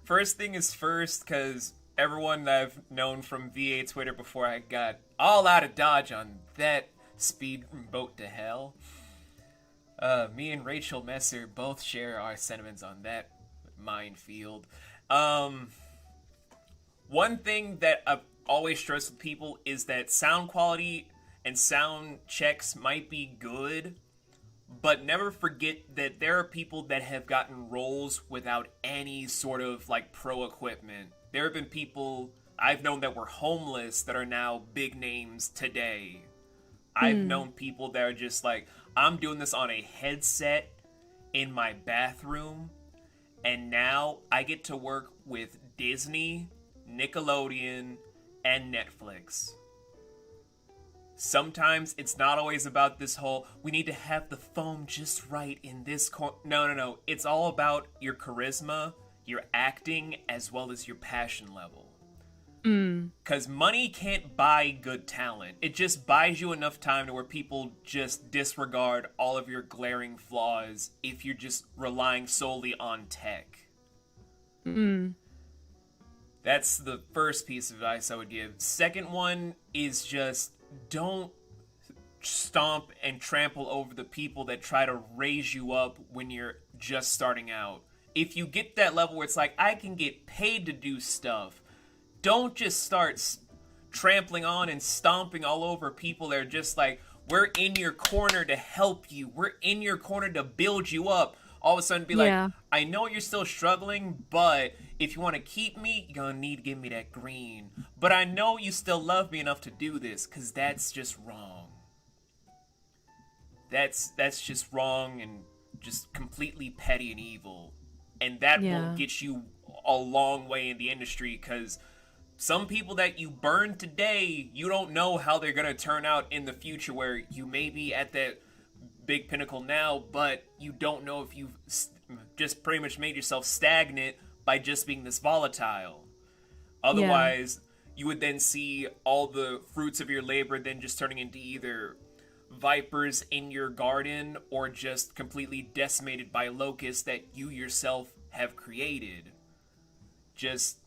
first thing is first, because everyone that I've known from VA Twitter before I got all out of Dodge on that speedboat to hell. Me and Rachel Messer both share our sentiments on that minefield. One thing that I've always stressed with people is that sound quality and sound checks might be good, but never forget that there are people that have gotten roles without any sort of like pro equipment. There have been people I've known that were homeless that are now big names today. I've known people that are just like, I'm doing this on a headset in my bathroom, and now I get to work with Disney, Nickelodeon, and Netflix. Sometimes it's not always about this whole, we need to have the foam just right in this corner. No. It's all about your charisma, your acting, as well as your passion level. Because money can't buy good talent. It just buys you enough time to where people just disregard all of your glaring flaws if you're just relying solely on tech. That's the first piece of advice I would give. Second one is just don't stomp and trample over the people that try to raise you up when you're just starting out. If you get that level where it's like, I can get paid to do stuff, don't just start trampling on and stomping all over people that are just like, we're in your corner to help you. We're in your corner to build you up. All of a sudden be like, I know you're still struggling, but if you want to keep me, you're going to need to give me that green. But I know you still love me enough to do this, because that's just wrong. That's just wrong and just completely petty and evil. And that won't get you a long way in the industry, because some people that you burn today, you don't know how they're going to turn out in the future, where you may be at that big pinnacle now, but you don't know if you've just pretty much made yourself stagnant by just being this volatile. Otherwise, you would then see all the fruits of your labor then just turning into either vipers in your garden or just completely decimated by locusts that you yourself have created. Just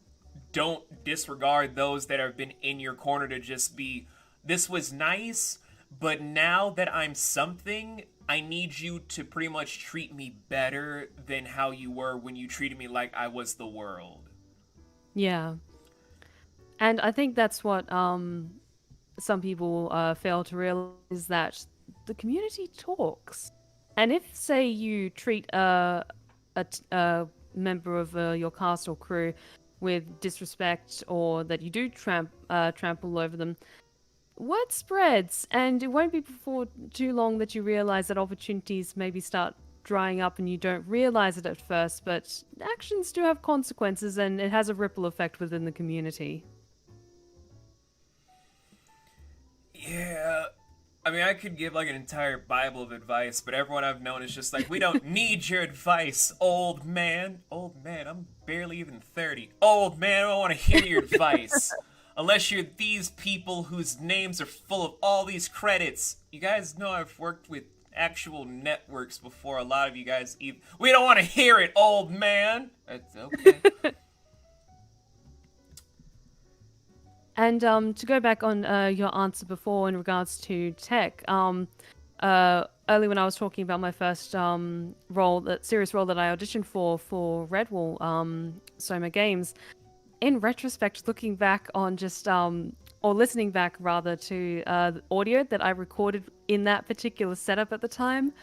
don't disregard those that have been in your corner to just be, this was nice, but now that I'm something, I need you to pretty much treat me better than how you were when you treated me like I was the world. Yeah. And I think that's what some people fail to realize, is that the community talks. And if, say, you treat a member of your cast or crew with disrespect, or that you do trample over them, word spreads, and it won't be before too long that you realize that opportunities maybe start drying up and you don't realize it at first, but actions do have consequences, and it has a ripple effect within the community. Yeah, I mean, I could give like an entire Bible of advice, but everyone I've known is just like, we don't need your advice, old man. Old man, I'm barely even 30. Old man, I don't want to hear your advice. Unless you're these people whose names are full of all these credits. You guys know I've worked with actual networks before. A lot of you guys even... We don't want to hear it, old man. That's okay. And to go back on your answer before in regards to tech, early when I was talking about my first serious role that I auditioned for Redwall, Soma Games, in retrospect, looking back on just, or listening back rather to the audio that I recorded in that particular setup at the time,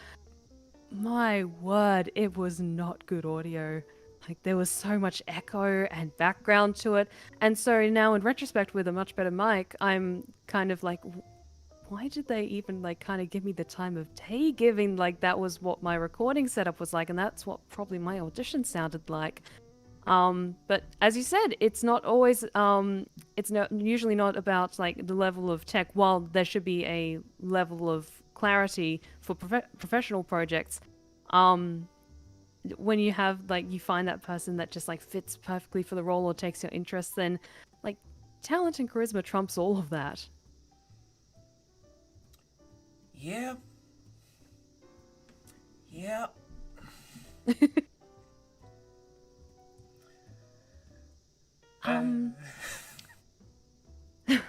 my word, it was not good audio. Like there was so much echo and background to it. And so now in retrospect with a much better mic, I'm kind of like, why did they even like kind of give me the time of day, given like that was what my recording setup was like, and that's what probably my audition sounded like. But as you said, it's not always it's not usually not about like the level of tech. While there should be a level of clarity for professional projects, when you have like you find that person that just like fits perfectly for the role or takes your interest, then like talent and charisma trumps all of that. Yeah. Yeah. Um, but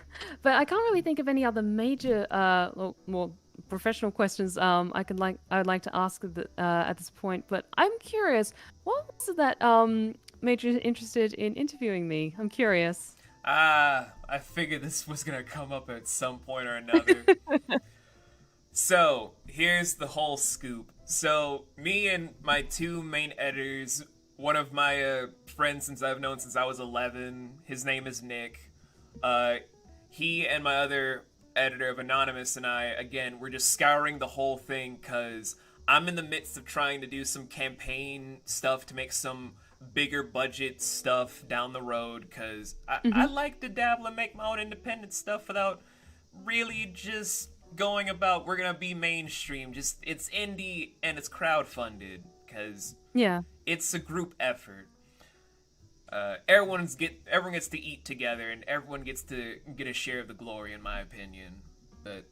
I can't really think of any other major, more professional questions. I would like to ask at this point. But I'm curious, what was it that made you interested in interviewing me? I'm curious. I figured this was gonna come up at some point or another. So, here's the whole scoop. So, me and my two main editors, one of my friends since I've known since I was 11, his name is Nick. He and my other editor of Anonymous and I, again, we're just scouring the whole thing because I'm in the midst of trying to do some campaign stuff to make some bigger budget stuff down the road because I like to dabble and make my own independent stuff without really just going about we're gonna be mainstream. Just it's indie and it's crowdfunded because Yeah. it's a group effort. Everyone gets to eat together and everyone gets to get a share of the glory, in my opinion. But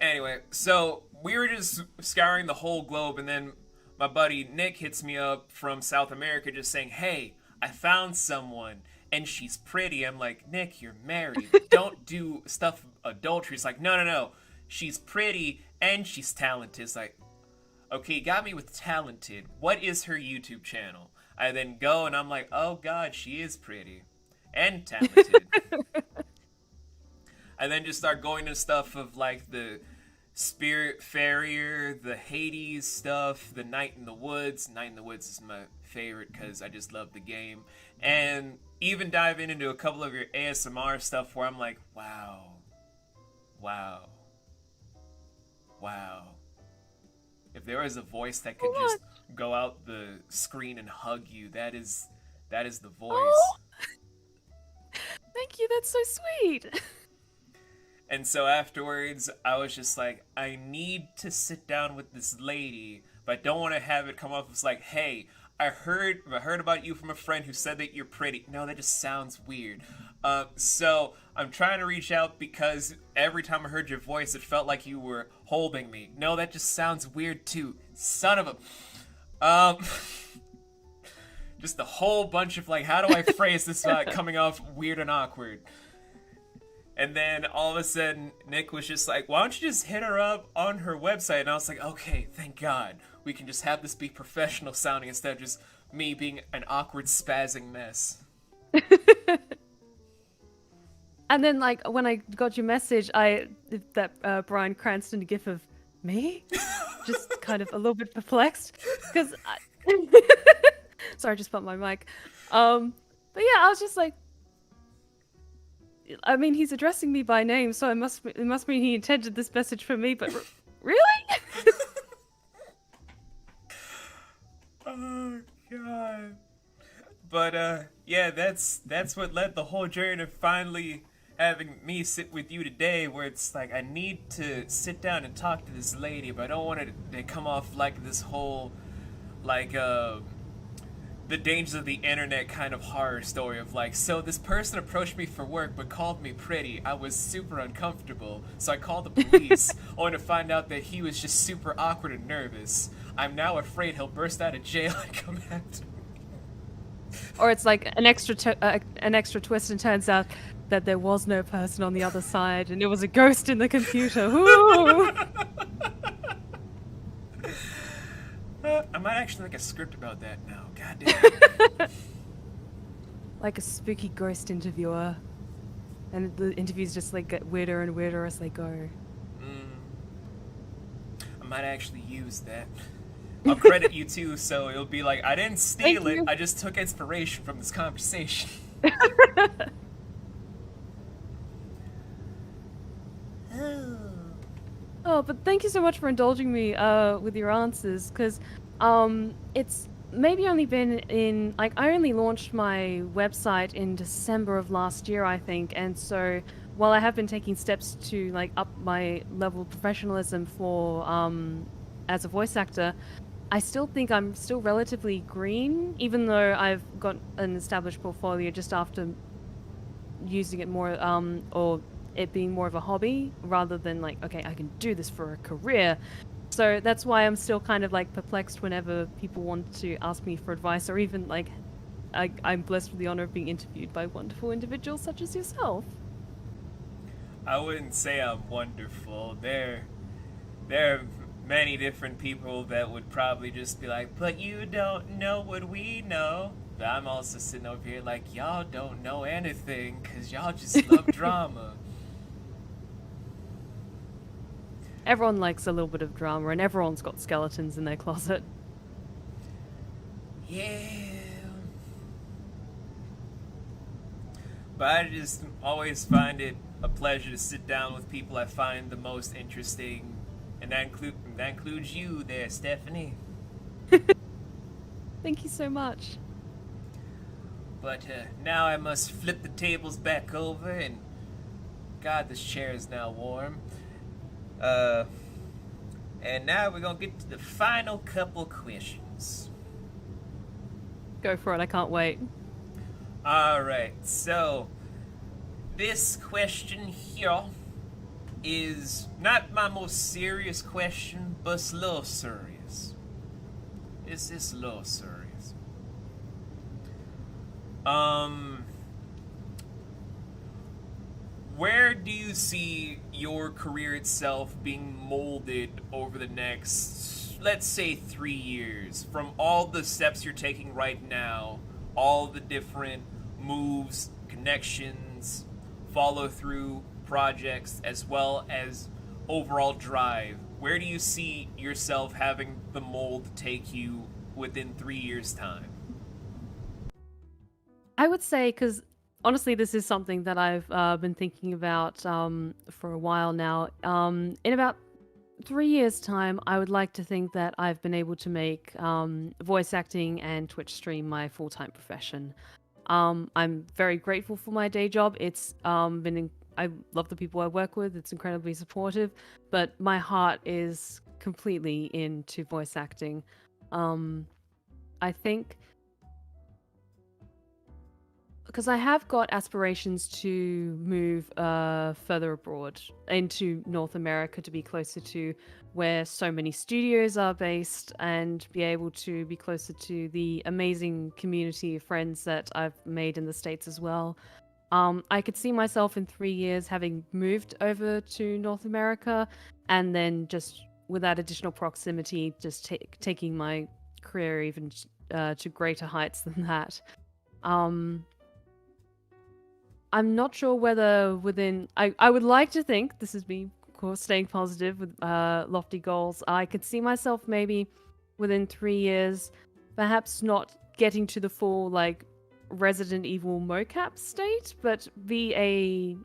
anyway, so we were just scouring the whole globe, and then my buddy Nick hits me up from South America, just saying, "Hey, I found someone." And she's pretty. I'm like, Nick, you're married. Don't do stuff adultery. It's like, no. She's pretty and she's talented. It's like, okay, you got me with talented. What is her YouTube channel? I then go and I'm like, oh God, she is pretty and talented. I then just start going to stuff of like the Spirit Farrier, the Hades stuff, the Night in the Woods. Night in the Woods is my favorite because I just love the game. And even diving into a couple of your ASMR stuff where I'm like, wow. If there was a voice that could just go out the screen and hug you, that is the voice. Oh, thank you. That's so sweet. And so afterwards, I was just like, I need to sit down with this lady, but I don't want to have it come off as like, hey, I heard about you from a friend who said that you're pretty. No, that just sounds weird. So I'm trying to reach out because every time I heard your voice, it felt like you were holding me. No, that just sounds weird too. Son of a... just a whole bunch of like, how do I phrase this without coming off weird and awkward? And then all of a sudden, Nick was just like, why don't you just hit her up on her website? And I was like, okay, thank God. We can just have this be professional sounding instead of just me being an awkward spazzing mess. And then, like, when I got your message, that Bryan Cranston gif of me, just kind of a little bit perplexed, because sorry, I just bumped my mic. But yeah, I was just like, I mean, he's addressing me by name, so it must mean he intended this message for me. But really? Oh God. But yeah, that's what led the whole journey to finally having me sit with you today, where it's like I need to sit down and talk to this lady, but I don't want it to come off like this whole like the dangers of the internet kind of horror story of like, so this person approached me for work but called me pretty. I was super uncomfortable, so I called the police only to find out that he was just super awkward and nervous. I'm now afraid he'll burst out of jail and come after me. Or it's like an extra twist, and turns out that there was no person on the other side, and it was a ghost in the computer. Ooh. I might actually make a script about that now. God damn. Like a spooky ghost interviewer, and the interviews just like get weirder and weirder as they go. I might actually use that. I'll credit you too, so it'll be like, I didn't steal Thank it, you. I just took inspiration from this conversation. Oh, but thank you so much for indulging me with your answers, because it's maybe only been in like I only launched my website in December of last year, I think, and so while I have been taking steps to like up my level of professionalism for as a voice actor, I still think I'm still relatively green, even though I've got an established portfolio just after using it more or it being more of a hobby rather than like, okay, I can do this for a career. So that's why I'm still kind of like perplexed whenever people want to ask me for advice, or even like I'm blessed with the honor of being interviewed by wonderful individuals such as yourself. I wouldn't say I'm wonderful. There are many different people that would probably just be like, but you don't know what we know. But I'm also sitting over here like, y'all don't know anything because y'all just love drama. Everyone likes a little bit of drama, and everyone's got skeletons in their closet. Yeah. But I just always find it a pleasure to sit down with people I find the most interesting. And that includes you there, Stephanie. Thank you so much. But now I must flip the tables back over, and God, this chair is now warm. And now we're gonna get to the final couple questions. Go for it, I can't wait. Alright, so this question here is not my most serious question, but it's a little serious. It's a little serious. Where do you see your career itself being molded over the next, let's say, 3 years? From all the steps you're taking right now, all the different moves, connections, follow through projects, as well as overall drive. Where do you see yourself having the mold take you within 3 years' time? I would say, because honestly, this is something that I've been thinking about for a while now. In about 3 years' time, I would like to think that I've been able to make voice acting and Twitch stream my full-time profession. I'm very grateful for my day job. It's I love the people I work with. It's incredibly supportive, but my heart is completely into voice acting. I think because I have got aspirations to move further abroad into North America to be closer to where so many studios are based and be able to be closer to the amazing community of friends that I've made in the States as well. I could see myself in 3 years having moved over to North America and then just with that additional proximity, just taking my career even to greater heights than that. I'm not sure whether within. I would like to think, this is me, of course, staying positive with lofty goals. I could see myself maybe within 3 years, perhaps not getting to the full, like, Resident Evil mocap state, but I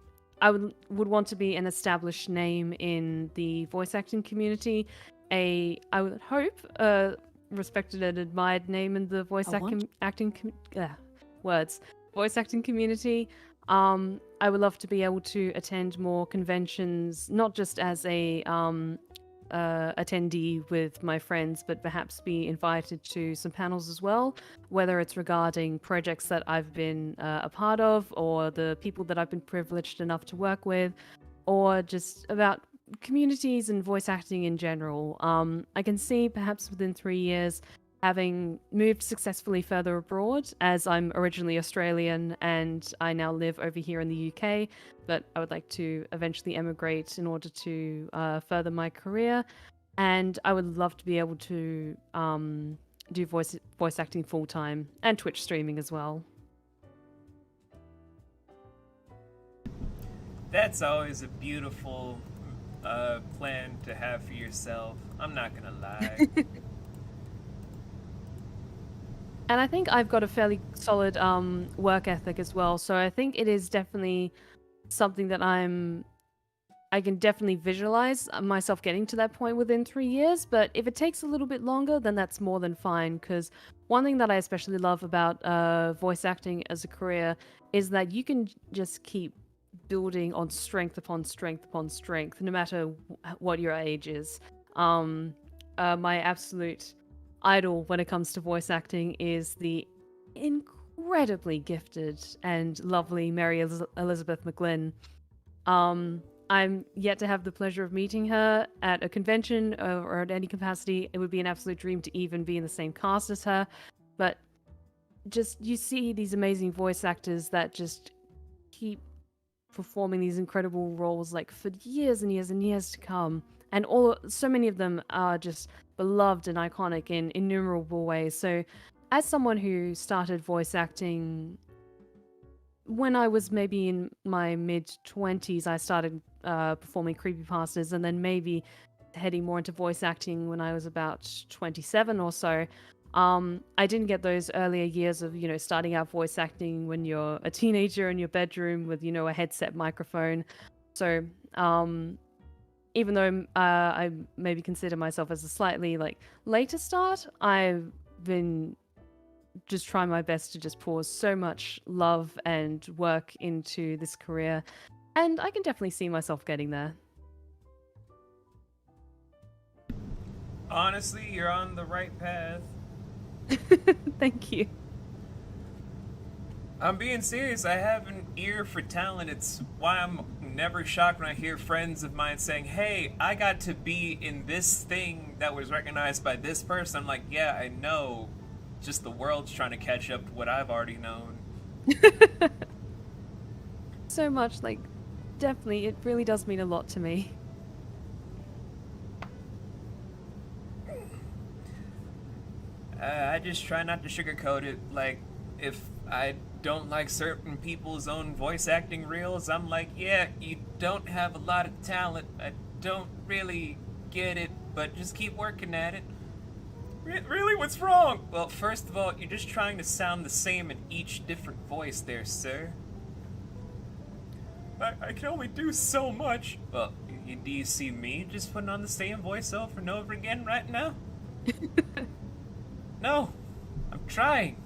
would want to be an established name in the voice acting community. I would hope, respected and admired name in the voice acting community. I would love to be able to attend more conventions, not just as a attendee with my friends, but perhaps be invited to some panels as well, whether it's regarding projects that I've been a part of, or the people that I've been privileged enough to work with, or just about communities and voice acting in general. I can see perhaps within 3 years having moved successfully further abroad, as I'm originally Australian and I now live over here in the UK, but I would like to eventually emigrate in order to further my career. And I would love to be able to do voice acting full time and Twitch streaming as well. That's always a beautiful plan to have for yourself. I'm not gonna lie. And I think I've got a fairly solid work ethic as well. So I think it is definitely something that I can definitely visualize myself getting to that point within 3 years. But if it takes a little bit longer, then that's more than fine. Because one thing that I especially love about voice acting as a career is that you can just keep building on strength upon strength upon strength, no matter what your age is. My absolute idol when it comes to voice acting is the incredibly gifted and lovely Mary Elizabeth McGlynn. I'm yet to have the pleasure of meeting her at a convention or at any capacity. It would be an absolute dream to even be in the same cast as her. But just you see these amazing voice actors that just keep performing these incredible roles like for years and years and years to come. And so many of them are just beloved and iconic in innumerable ways. So as someone who started voice acting when I was maybe in my mid 20s, I started performing creepypastas, and then maybe heading more into voice acting when I was about 27 or so. I didn't get those earlier years of, starting out voice acting when you're a teenager in your bedroom with, a headset microphone. So, even though I maybe consider myself as a slightly later start, I've been just trying my best to just pour so much love and work into this career, and I can definitely see myself getting there. Honestly, you're on the right path. Thank you. I'm being serious. I have an ear for talent. It's why I'm never shocked when I hear friends of mine saying, "Hey, I got to be in this thing that was recognized by this person." I'm like, "Yeah, I know. Just the world's trying to catch up to what I've already known." So much, definitely, it really does mean a lot to me. I just try not to sugarcoat it. Like, if I don't like certain people's own voice acting reels, I'm like, "Yeah, you don't have a lot of talent. I don't really get it, but just keep working at it." Really? What's wrong? Well, first of all, you're just trying to sound the same in each different voice there, sir. I can only do so much. Well, do you see me just putting on the same voice over and over again right now? No, I'm trying.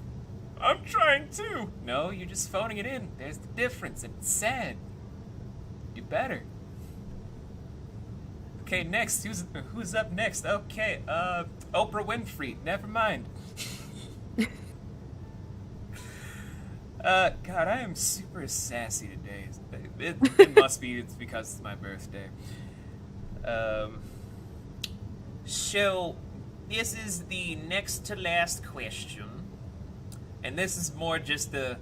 I'm trying too. No, you're just phoning it in. There's the difference, and it's sad. Do better. Okay, next. Who's up next? Okay, Oprah Winfrey. Never mind. God, I am super sassy today. It must be. It's because it's my birthday. So, this is the next to last question, and this is more just a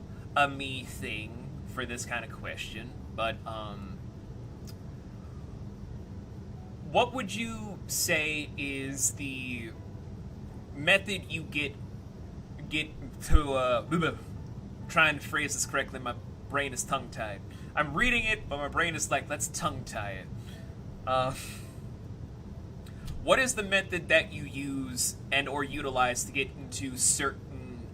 me thing for this kind of question. But what would you say is the method you get to trying to phrase this correctly? My brain is tongue tied. I'm reading it, but my brain is like, let's tongue tie it. What is the method that you use and or utilize to get into certain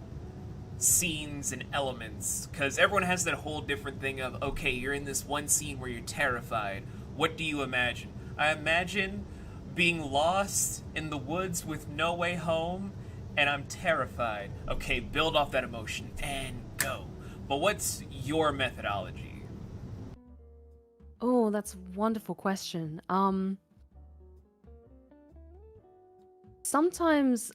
scenes and elements? Because everyone has that whole different thing of, okay, you're in this one scene where you're terrified. What do you imagine? I imagine being lost in the woods with no way home, and I'm terrified. Okay, build off that emotion and go. But what's your methodology? Oh, that's a wonderful question. Sometimes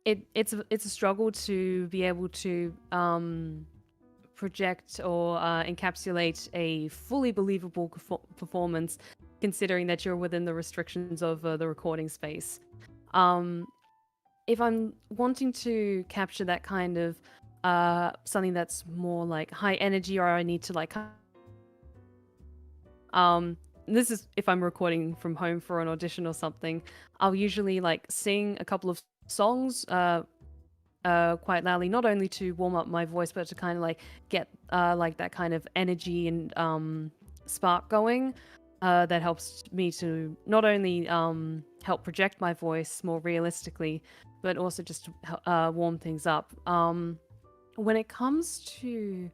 it's a struggle to be able to project or encapsulate a fully believable performance, considering that you're within the restrictions of the recording space. If I'm wanting to capture that kind of something that's more like high energy, or I need to this is if I'm recording from home for an audition or something, I'll usually sing a couple of songs quite loudly, not only to warm up my voice, but to kind of get that kind of energy and spark going. that helps me to not only help project my voice more realistically, but also just warm things up. When it comes to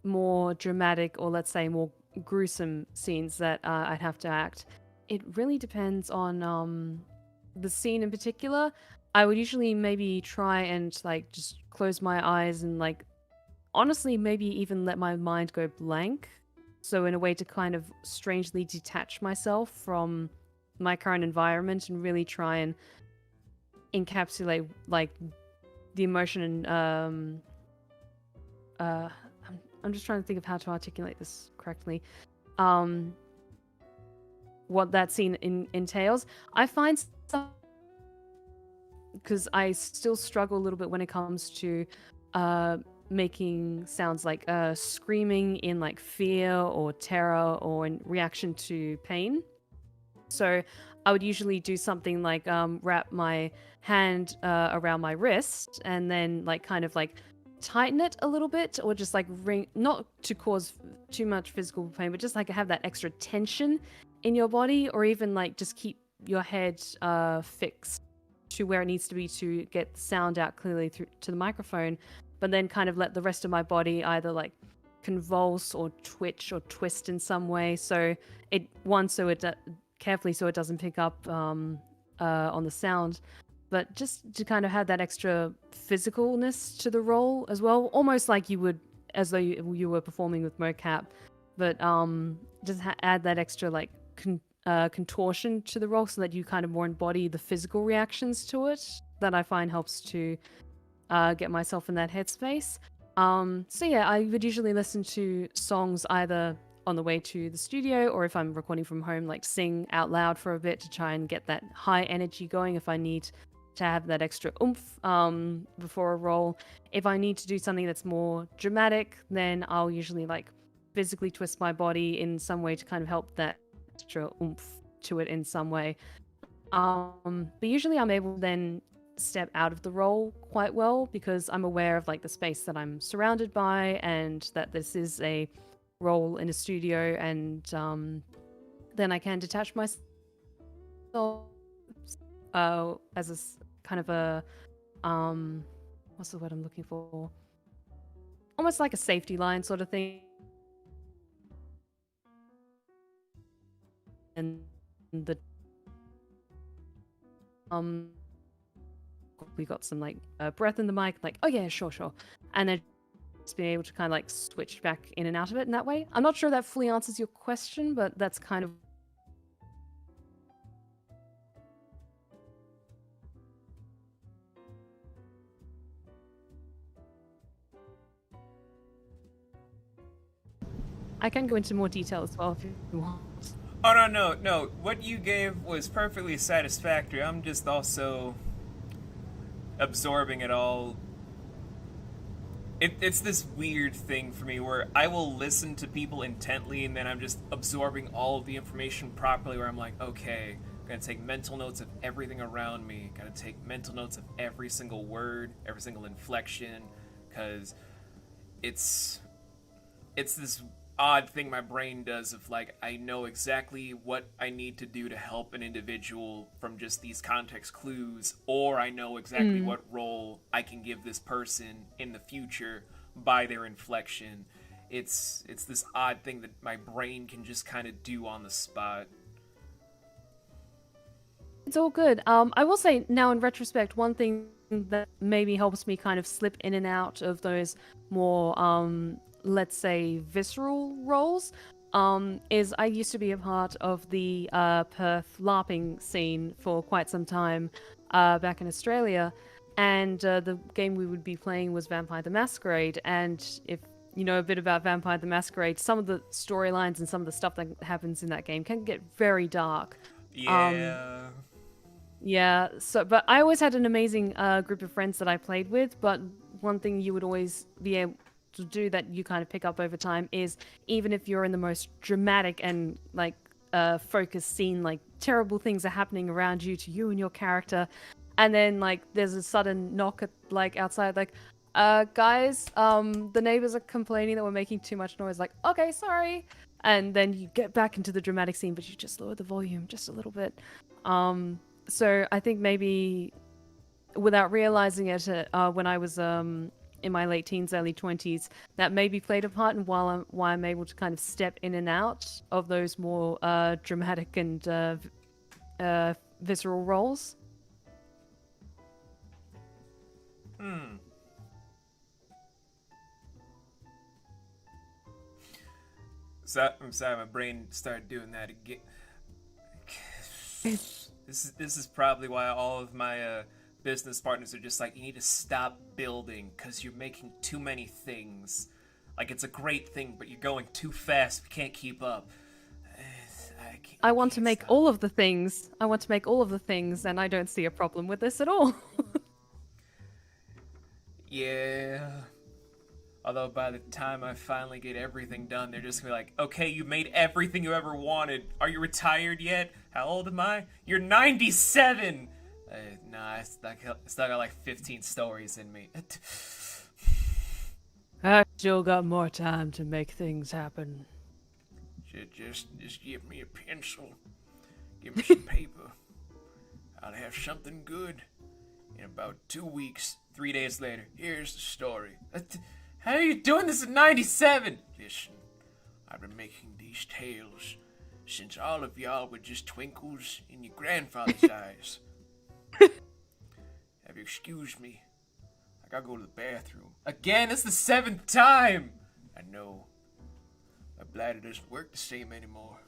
more dramatic or let's say more gruesome scenes that I'd have to act, it really depends on the scene in particular. I would usually maybe try and like just close my eyes and like honestly maybe even let my mind go blank. So in a way to kind of strangely detach myself from my current environment and really try and encapsulate like the emotion and I'm just trying to think of how to articulate this correctly. What that scene entails. I find some because I still struggle a little bit when it comes to making sounds like screaming in like fear or terror or in reaction to pain. So I would usually do something like wrap my hand around my wrist and then like kind of like tighten it a little bit or just like ring, not to cause too much physical pain, but just like have that extra tension in your body, or even like just keep your head fixed to where it needs to be to get sound out clearly through to the microphone, but then kind of let the rest of my body either like convulse or twitch or twist in some way. So it carefully so it doesn't pick up on the sound, but just to kind of have that extra physicalness to the role as well, almost like you would as though you were performing with mocap, but just add that extra like contortion to the role so that you kind of more embody the physical reactions to it. That I find helps to get myself in that headspace. So yeah, I would usually listen to songs either on the way to the studio or if I'm recording from home, like sing out loud for a bit to try and get that high energy going if I need to have that extra oomph before a role. If I need to do something that's more dramatic, then I'll usually like physically twist my body in some way to kind of help that extra oomph to it in some way. But usually I'm able to then step out of the role quite well because I'm aware of like the space that I'm surrounded by and that this is a role in a studio, and then I can detach myself as a kind of a what's the word I'm looking for? Almost like a safety line sort of thing. And the we got some like breath in the mic, like oh yeah, sure, and then just being able to kind of like switch back in and out of it in that way. I'm not sure that fully answers your question, but that's kind of I can go into more detail as well if you want. Oh no. What you gave was perfectly satisfactory. I'm just also absorbing it all. It's this weird thing for me where I will listen to people intently and then I'm just absorbing all of the information properly, where I'm like, okay, I'm gonna take mental notes of everything around me, gotta take mental notes of every single word, every single inflection, because it's this odd thing my brain does of like, I know exactly what I need to do to help an individual from just these context clues, or I know exactly what role I can give this person in the future by their inflection. It's this odd thing that my brain can just kind of do on the spot. It's all good. I will say now in retrospect, one thing that maybe helps me kind of slip in and out of those more let's say visceral roles is I used to be a part of the Perth LARPing scene for quite some time back in Australia, and the game we would be playing was Vampire the Masquerade. And if you know a bit about Vampire the Masquerade, some of the storylines and some of the stuff that happens in that game can get very dark. Yeah. Yeah, so but I always had an amazing group of friends that I played with, but one thing you would always be able to do that you kind of pick up over time is even if you're in the most dramatic and like focused scene, like terrible things are happening around you to you and your character, and then like there's a sudden knock at like outside, like guys, the neighbors are complaining that we're making too much noise. Like, okay, sorry. And then you get back into the dramatic scene, but you just lower the volume just a little bit. So I think maybe without realizing it, when I was in my late teens, early 20s, that maybe played a part in why I'm able to kind of step in and out of those more dramatic and visceral roles. So, I'm sorry, my brain started doing that again. This is probably why all of my business partners are just like, you need to stop building because you're making too many things. Like, it's a great thing, but you're going too fast. We can't keep up. I want to make all of the things. I want to make all of the things, and I don't see a problem with this at all. Yeah. Although by the time I finally get everything done, they're just gonna be like, okay, you made everything you ever wanted. Are you retired yet? How old am I? You're 97! Nah, I still got like 15 stories in me. I still got more time to make things happen. Just give me a pencil. Give me some paper. I'll have something good. In about 2 weeks, 3 days later, here's the story. How are you doing this at 97? Listen, I've been making these tales since all of y'all were just twinkles in your grandfather's eyes. Have you excused me? I gotta go to the bathroom. Again, it's the 7th time! I know. My bladder doesn't work the same anymore.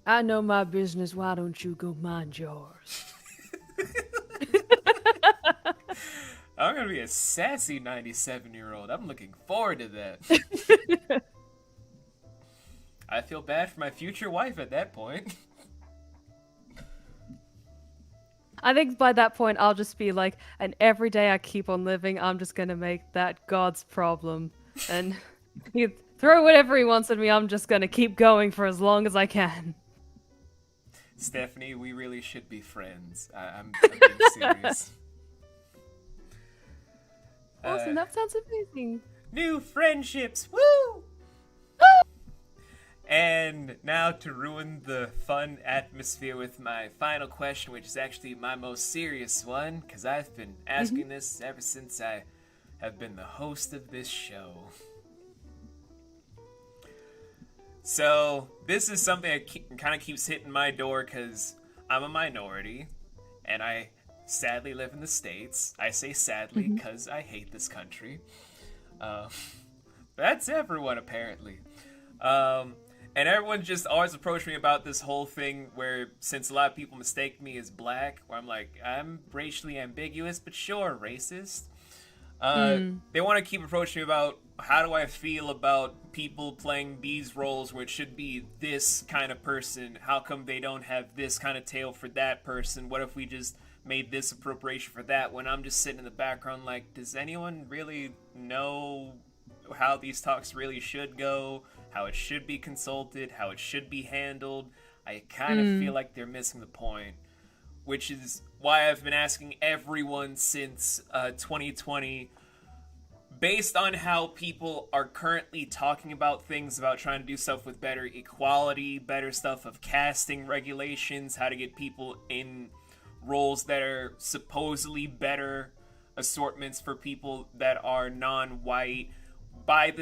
I know my business, why don't you go mind yours? I'm gonna be a sassy 97-year-old. I'm looking forward to that. I feel bad for my future wife at that point. I think by that point, I'll just be like, and every day I keep on living, I'm just gonna make that God's problem. And he throw whatever he wants at me, I'm just gonna keep going for as long as I can. Stephanie, we really should be friends. I'm being serious. Awesome, that sounds amazing. New friendships, woo! And now to ruin the fun atmosphere with my final question, which is actually my most serious one, because I've been asking this ever since I have been the host of this show. So, this is something that kind of keeps hitting my door because I'm a minority, and I sadly live in the States. I say sadly because I hate this country. That's everyone, apparently. And everyone just always approached me about this whole thing where, since a lot of people mistake me as black, where I'm like, I'm racially ambiguous, but sure, racist. They want to keep approaching me about how do I feel about people playing these roles where it should be this kind of person. How come they don't have this kind of tale for that person? What if we just made this appropriation for that? When I'm just sitting in the background like, does anyone really know how these talks really should go? How it should be consulted? How it should be handled? I kind of feel like they're missing the point. Which is why I've been asking everyone since 2020, based on how people are currently talking about things, about trying to do stuff with better equality, better stuff of casting regulations, how to get people in roles that are supposedly better assortments for people that are non-white. By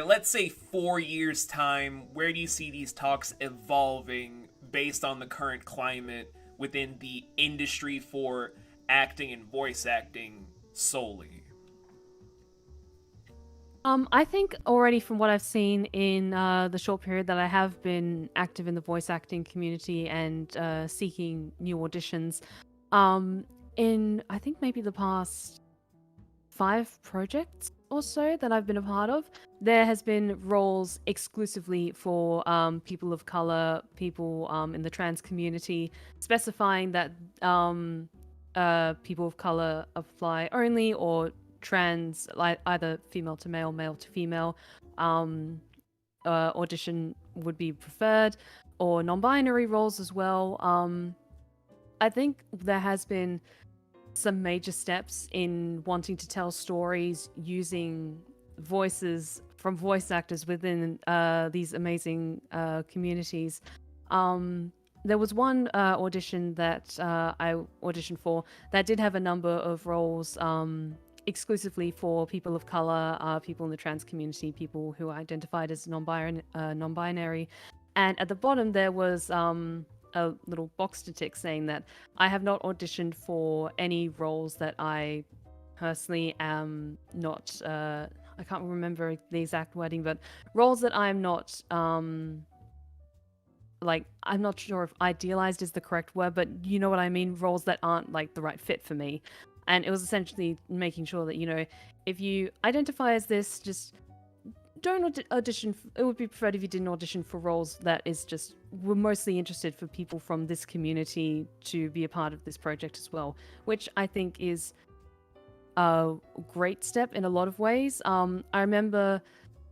let's say 4 years' time, where do you see these talks evolving based on the current climate within the industry for acting and voice acting solely? I think already from what I've seen in the short period that I have been active in the voice acting community and seeking new auditions, in I think maybe the past 5 projects or so that I've been a part of, there has been roles exclusively for people of color, people in the trans community, specifying that people of color apply only, or trans, like either female to male, male to female, audition would be preferred, or non-binary roles as well. I think there has been some major steps in wanting to tell stories using voices from voice actors within these amazing communities. There was one audition that I auditioned for that did have a number of roles exclusively for people of color, people in the trans community, people who identified as non-binary. And at the bottom there was a little box to tick saying that I have not auditioned for any roles that I personally am not. I can't remember the exact wording, but roles that I'm not. Like, I'm not sure if idealized is the correct word, but you know what I mean. Roles that aren't like the right fit for me. And it was essentially making sure that, you know, if you identify as this, just don't audition. It would be preferred if you didn't audition for roles that is just, we're mostly interested for people from this community to be a part of this project as well, which I think is a great step in a lot of ways. I remember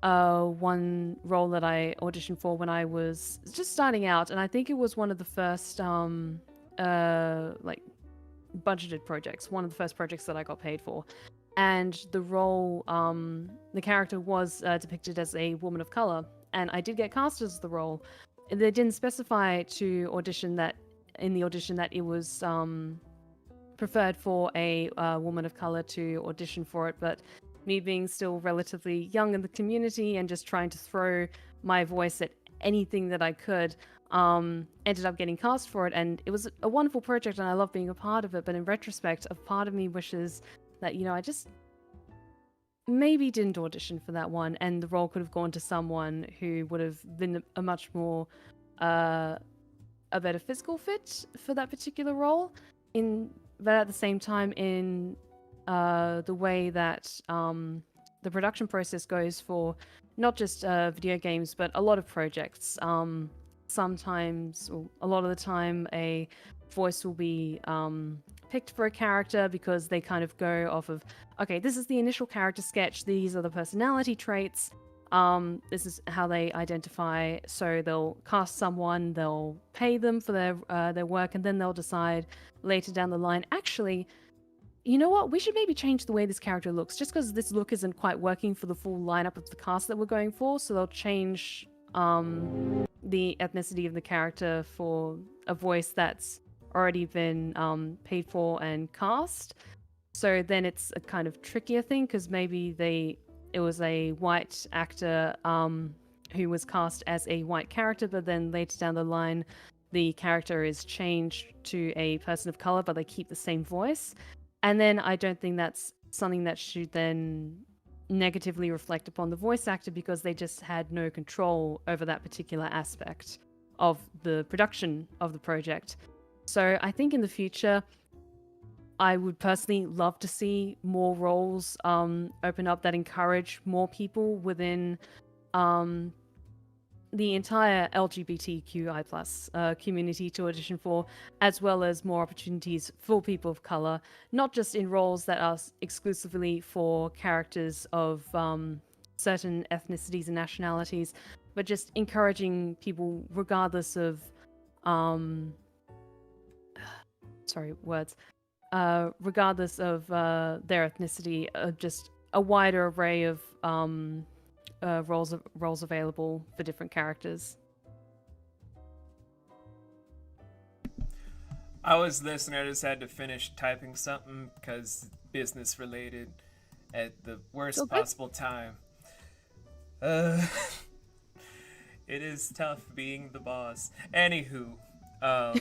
one role that I auditioned for when I was just starting out, and I think it was one of the first like budgeted projects, one of the first projects that I got paid for. And the role, the character was depicted as a woman of color, and I did get cast as the role. They didn't specify to audition that in the audition that it was preferred for a woman of color to audition for it, but me being still relatively young in the community and just trying to throw my voice at anything that I could, ended up getting cast for it. And it was a wonderful project and I love being a part of it. But in retrospect, a part of me wishes that, you know, I just maybe didn't audition for that one and the role could have gone to someone who would have been a much more, a better physical fit for that particular role. But at the same time, in the way that the production process goes for not just video games, but a lot of projects. Sometimes, or a lot of the time, a voice will be picked for a character because they kind of go off of, okay, this is the initial character sketch, these are the personality traits, this is how they identify, so they'll cast someone, they'll pay them for their work, and then they'll decide later down the line, actually, you know what, we should maybe change the way this character looks, just because this look isn't quite working for the full lineup of the cast that we're going for, so they'll change the ethnicity of the character for a voice that's already been paid for and cast. So then it's a kind of trickier thing, because maybe it was a white actor who was cast as a white character, but then later down the line the character is changed to a person of color, but they keep the same voice. And then I don't think that's something that should then negatively reflect upon the voice actor, because they just had no control over that particular aspect of the production of the project. So I think in the future, I would personally love to see more roles open up that encourage more people within the entire LGBTQI+ community to audition for, as well as more opportunities for people of color, not just in roles that are exclusively for characters of certain ethnicities and nationalities, but just encouraging people regardless of regardless of their ethnicity, just a wider array of roles available for different characters. I was listening. I just had to finish typing something because business related at the worst possible time. It is tough being the boss. Anywho, I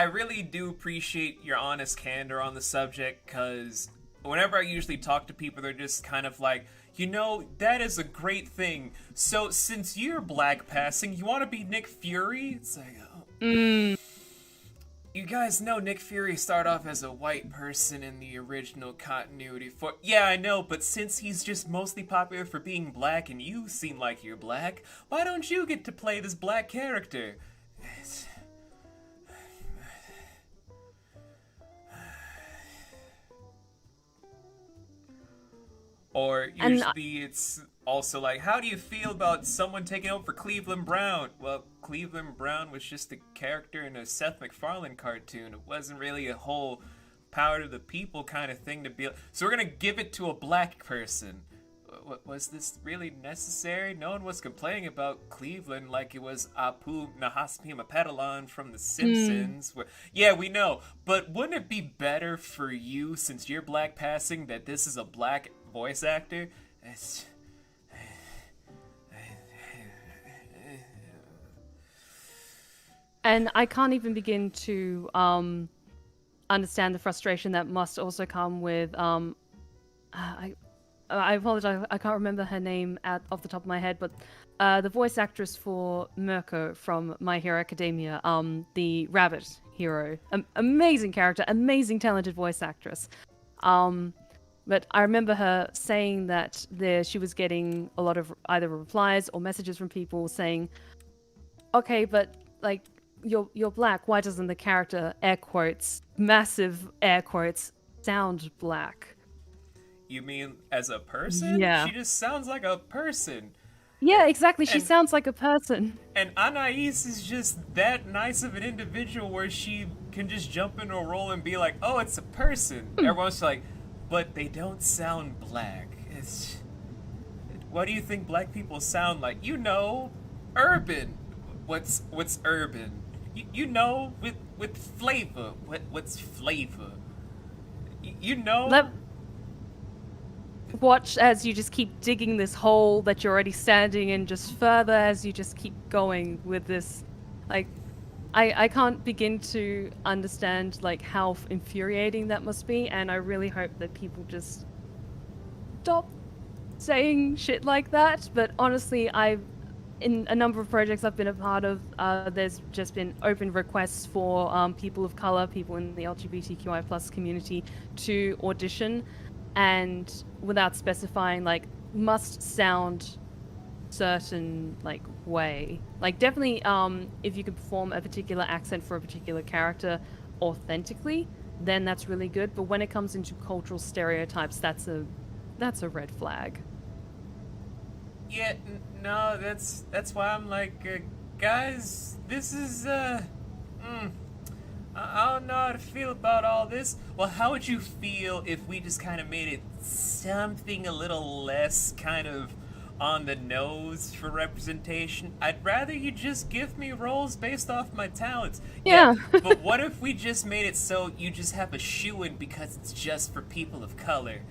really do appreciate your honest candor on the subject, because whenever I usually talk to people, they're just kind of like, you know, that is a great thing. So since you're black passing, you want to be Nick Fury? It's like, oh. You guys know Nick Fury started off as a white person in the original continuity. Yeah, I know, but since he's just mostly popular for being black and you seem like you're black, why don't you get to play this black character? Or usually it's also like, how do you feel about someone taking over for Cleveland Brown? Well, Cleveland Brown was just a character in a Seth MacFarlane cartoon. It wasn't really a whole power to the people kind of thing to be. So we're gonna give it to a black person. Was this really necessary? No one was complaining about Cleveland like it was Apu Nahaspima Petalon from The Simpsons. Yeah, we know. But wouldn't it be better for you, since you're black passing, that this is a black voice actor? And I can't even begin to understand the frustration that must also come with I apologize, I can't remember her name off the top of my head, but the voice actress for Mirko from My Hero Academia, the rabbit hero. Amazing character, amazing talented voice actress. But I remember her saying that she was getting a lot of either replies or messages from people saying, okay, but like, you're black, why doesn't the character, air quotes, massive air quotes, sound black? You mean as a person? Yeah. She just sounds like a person. Yeah, exactly. She sounds like a person. And Anais is just that nice of an individual where she can just jump into a role and be like, oh, it's a person. Everyone's like, but they don't sound black. What do you think black people sound like? You know, urban. What's urban? You know, with flavor. What's flavor? You know... Watch as you just keep digging this hole that you're already standing in just further as you just keep going with this. Like, I can't begin to understand like how infuriating that must be, and I really hope that people just stop saying shit like that. But honestly, in a number of projects I've been a part of, there's just been open requests for people of color, people in the LGBTQI+ community to audition, and without specifying, like, must sound certain like way. Like, definitely if you can perform a particular accent for a particular character authentically, then that's really good. But when it comes into cultural stereotypes, that's a red flag. Yeah, no, that's why I'm like, guys, this is I don't know how to feel about all this. Well, how would you feel if we just kind of made it something a little less kind of on the nose for representation? I'd rather you just give me roles based off my talents. Yeah. But what if we just made it so you just have a shoo-in because it's just for people of color?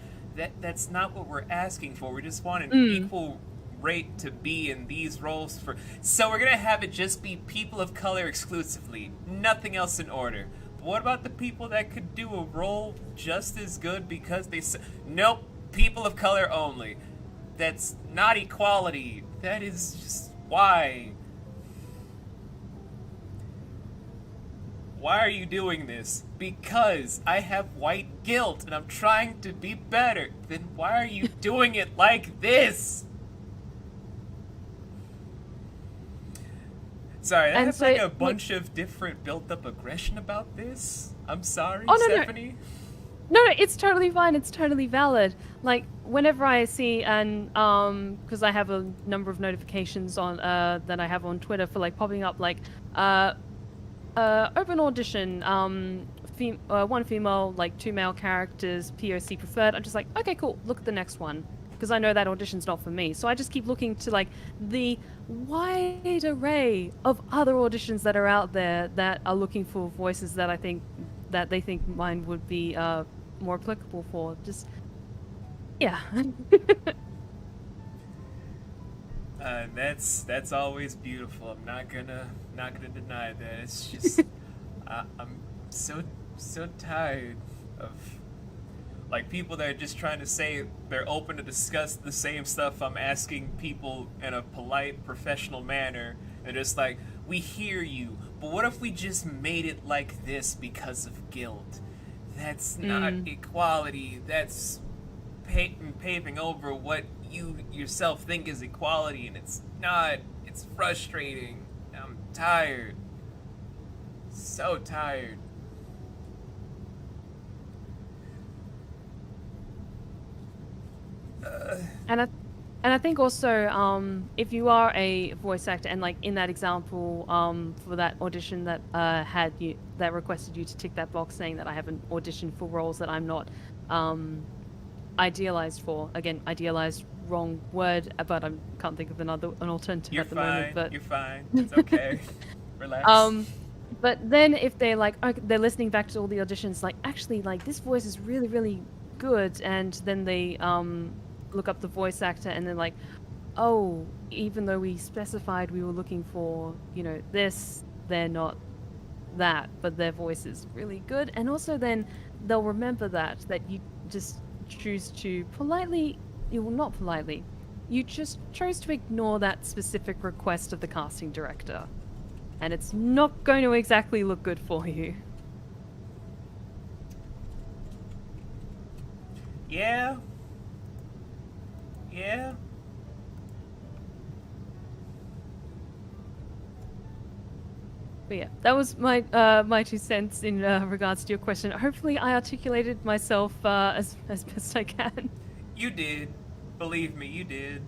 That's not what we're asking for. We just want an equal rate to be in these roles for. So we're gonna have it just be people of color exclusively, nothing else in order. But what about the people that could do a role just as good because they nope, people of color only? That's not equality. That is just why are you doing this? Because I have white guilt and I'm trying to be better. Then why are you doing it like this? Sorry, I have like a bunch of different built-up aggression about this. I'm sorry, Stephanie. No, it's totally fine. It's totally valid. Like, whenever I see, and because I have a number of notifications on that I have on Twitter for like popping up like open audition, one female, like 2 male characters, POC preferred. I'm just like, okay, cool. Look at the next one. Because I know that audition's not for me. So I just keep looking to like the wide array of other auditions that are out there that are looking for voices that they think mine would be more applicable for. Just yeah. That's always beautiful. I'm not gonna deny that. It's just I'm so tired of like people that are just trying to say they're open to discuss the same stuff I'm asking people in a polite, professional manner. And just like, we hear you, but what if we just made it like this because of guilt? That's not equality. That's paving over what you yourself think is equality, and it's not. It's frustrating. I'm tired. So tired. And I think also, if you are a voice actor, and like in that example, for that audition that that requested you to tick that box saying that I haven't auditioned for roles that I'm not idealized for. Again, idealized, wrong word, but I can't think of an alternative You're at the moment. fine. But You're fine. It's okay. Relax. um, but then if they're like, okay, they're listening back to all the auditions, like actually, like this voice is really, really good, and then they look up the voice actor, and they're like, oh, even though we specified we were looking for, this, they're not that, but their voice is really good. And also then they'll remember that you just choose to politely, well, not politely, you just chose to ignore that specific request of the casting director. And it's not going to exactly look good for you. Yeah. Yeah. But yeah, that was my my 2 cents in regards to your question. Hopefully, I articulated myself as best I can. You did. Believe me, you did.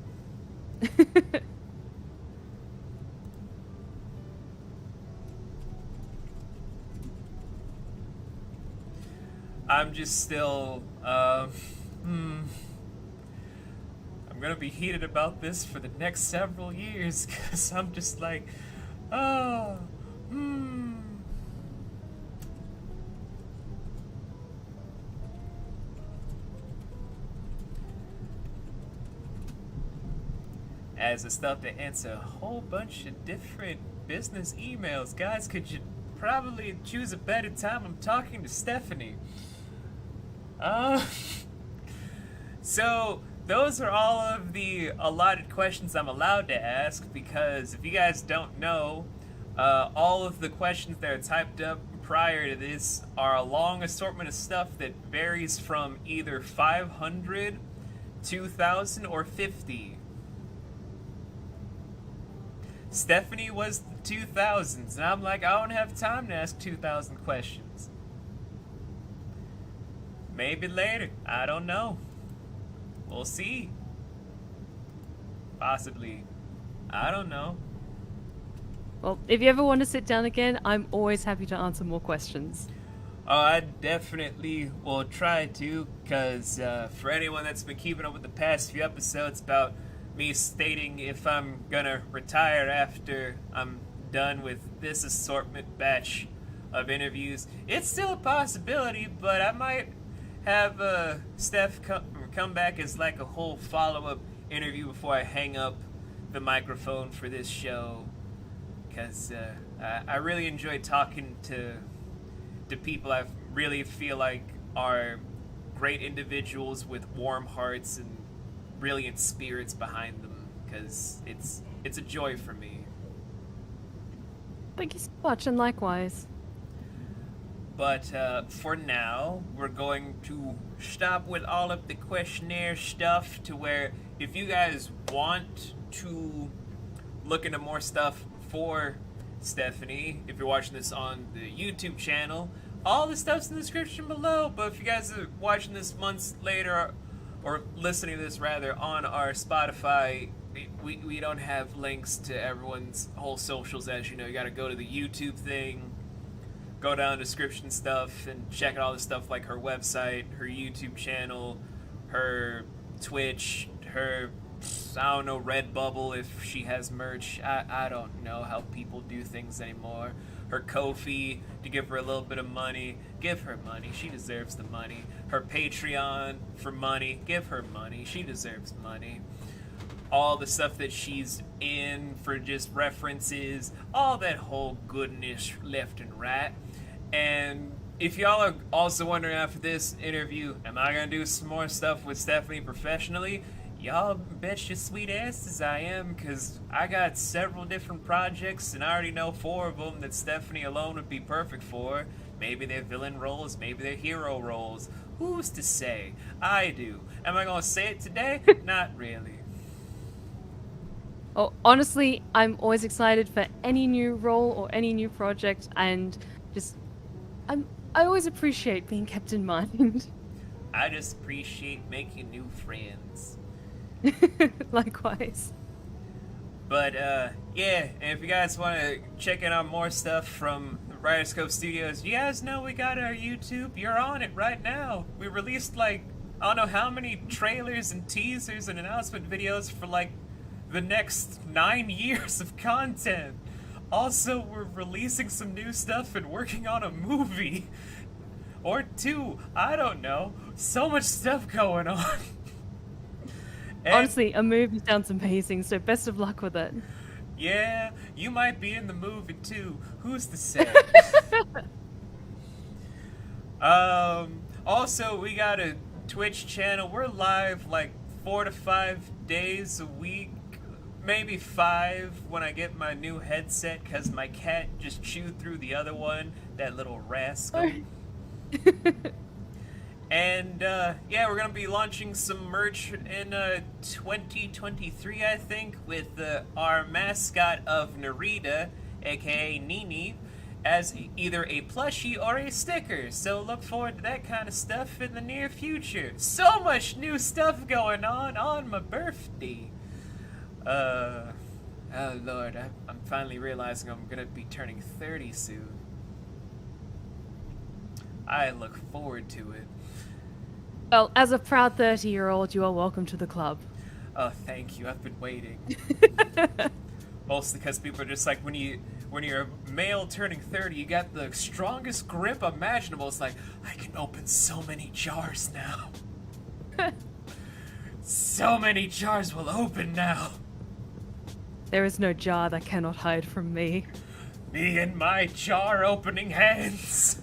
I'm just still, I'm gonna be heated about this for the next several years, because I'm just like, oh, As a stuff to answer a whole bunch of different business emails. Guys, could you probably choose a better time? I'm talking to Stephanie. Uh, so those are all of the allotted questions I'm allowed to ask, because if you guys don't know, all of the questions that are typed up prior to this are a long assortment of stuff that varies from either 500, 2,000, or 50. Stephanie was the 2000s, and I'm like, I don't have time to ask 2,000 questions. Maybe later. I don't know. We'll see. Possibly. I don't know. Well, if you ever want to sit down again, I'm always happy to answer more questions. Oh, I definitely will try to, because for anyone that's been keeping up with the past few episodes about me stating if I'm gonna retire after I'm done with this assortment batch of interviews, it's still a possibility, but I might have Steph come back as like a whole follow-up interview before I hang up the microphone for this show, because I really enjoy talking to people I really feel like are great individuals with warm hearts and brilliant spirits behind them, because it's a joy for me. Thank you so much, and likewise. But for now, we're going to stop with all of the questionnaire stuff, to where if you guys want to look into more stuff for Stephanie, if you're watching this on the YouTube channel, all the stuff's in the description below. But if you guys are watching this months later, or listening to this rather, on our Spotify, we don't have links to everyone's whole socials, as you know. You gotta go to the YouTube thing, go down description stuff, and check out all the stuff like her website, her YouTube channel, her Twitch, her, I don't know, Redbubble if she has merch. I don't know how people do things anymore. Her Ko-fi to give her a little bit of money. Give her money. She deserves the money. Her Patreon for money. Give her money. She deserves money. All the stuff that she's in for just references. All that whole goodness left and right. And if y'all are also wondering after this interview, am I going to do some more stuff with Stephanie professionally? Y'all bet your sweet asses I am, because I got several different projects, and I already know 4 of them that Stephanie alone would be perfect for. Maybe they're villain roles, maybe they're hero roles. Who's to say? I do. Am I going to say it today? Not really. Oh, honestly, I'm always excited for any new role or any new project, and just I always appreciate being kept in mind. I just appreciate making new friends. Likewise. But yeah, and if you guys want to check in on more stuff from Writers Cove Studios, you guys know we got our YouTube. You're on it right now. We released like I don't know how many trailers and teasers and announcement videos for like the next 9 years of content. Also, we're releasing some new stuff and working on a movie. Or two, I don't know. So much stuff going on. And Honestly, a movie sounds amazing, so best of luck with it. yeah, you might be in the movie too. Who's to say? Also, we got a Twitch channel. We're live like 4 to 5 days a week. Maybe 5 when I get my new headset, because my cat just chewed through the other one. That little rascal. And yeah, we're gonna be launching some merch in 2023, I think, with our mascot of Narita, aka Nini, as either a plushie or a sticker. So look forward to that kind of stuff in the near future. So much new stuff going on my birthday. Oh Lord, I'm finally realizing I'm gonna be turning 30 soon. I look forward to it. Well, as a proud 30-year-old, you are welcome to the club. Oh, thank you. I've been waiting. Mostly because people are just like, when you're a male turning 30, you got the strongest grip imaginable. It's like, I can open so many jars now. So many jars will open now. There is no jar that cannot hide from me. Me and my jar opening hands.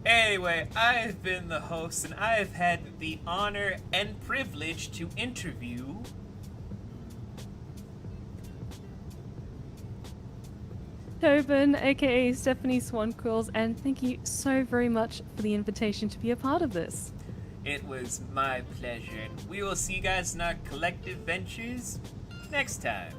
Anyway, I've been the host, and I've had the honor and privilege to interview Tobin, aka Stephanie Swan Quills, and thank you so very much for the invitation to be a part of this. It was my pleasure, and we will see you guys in our collective ventures next time.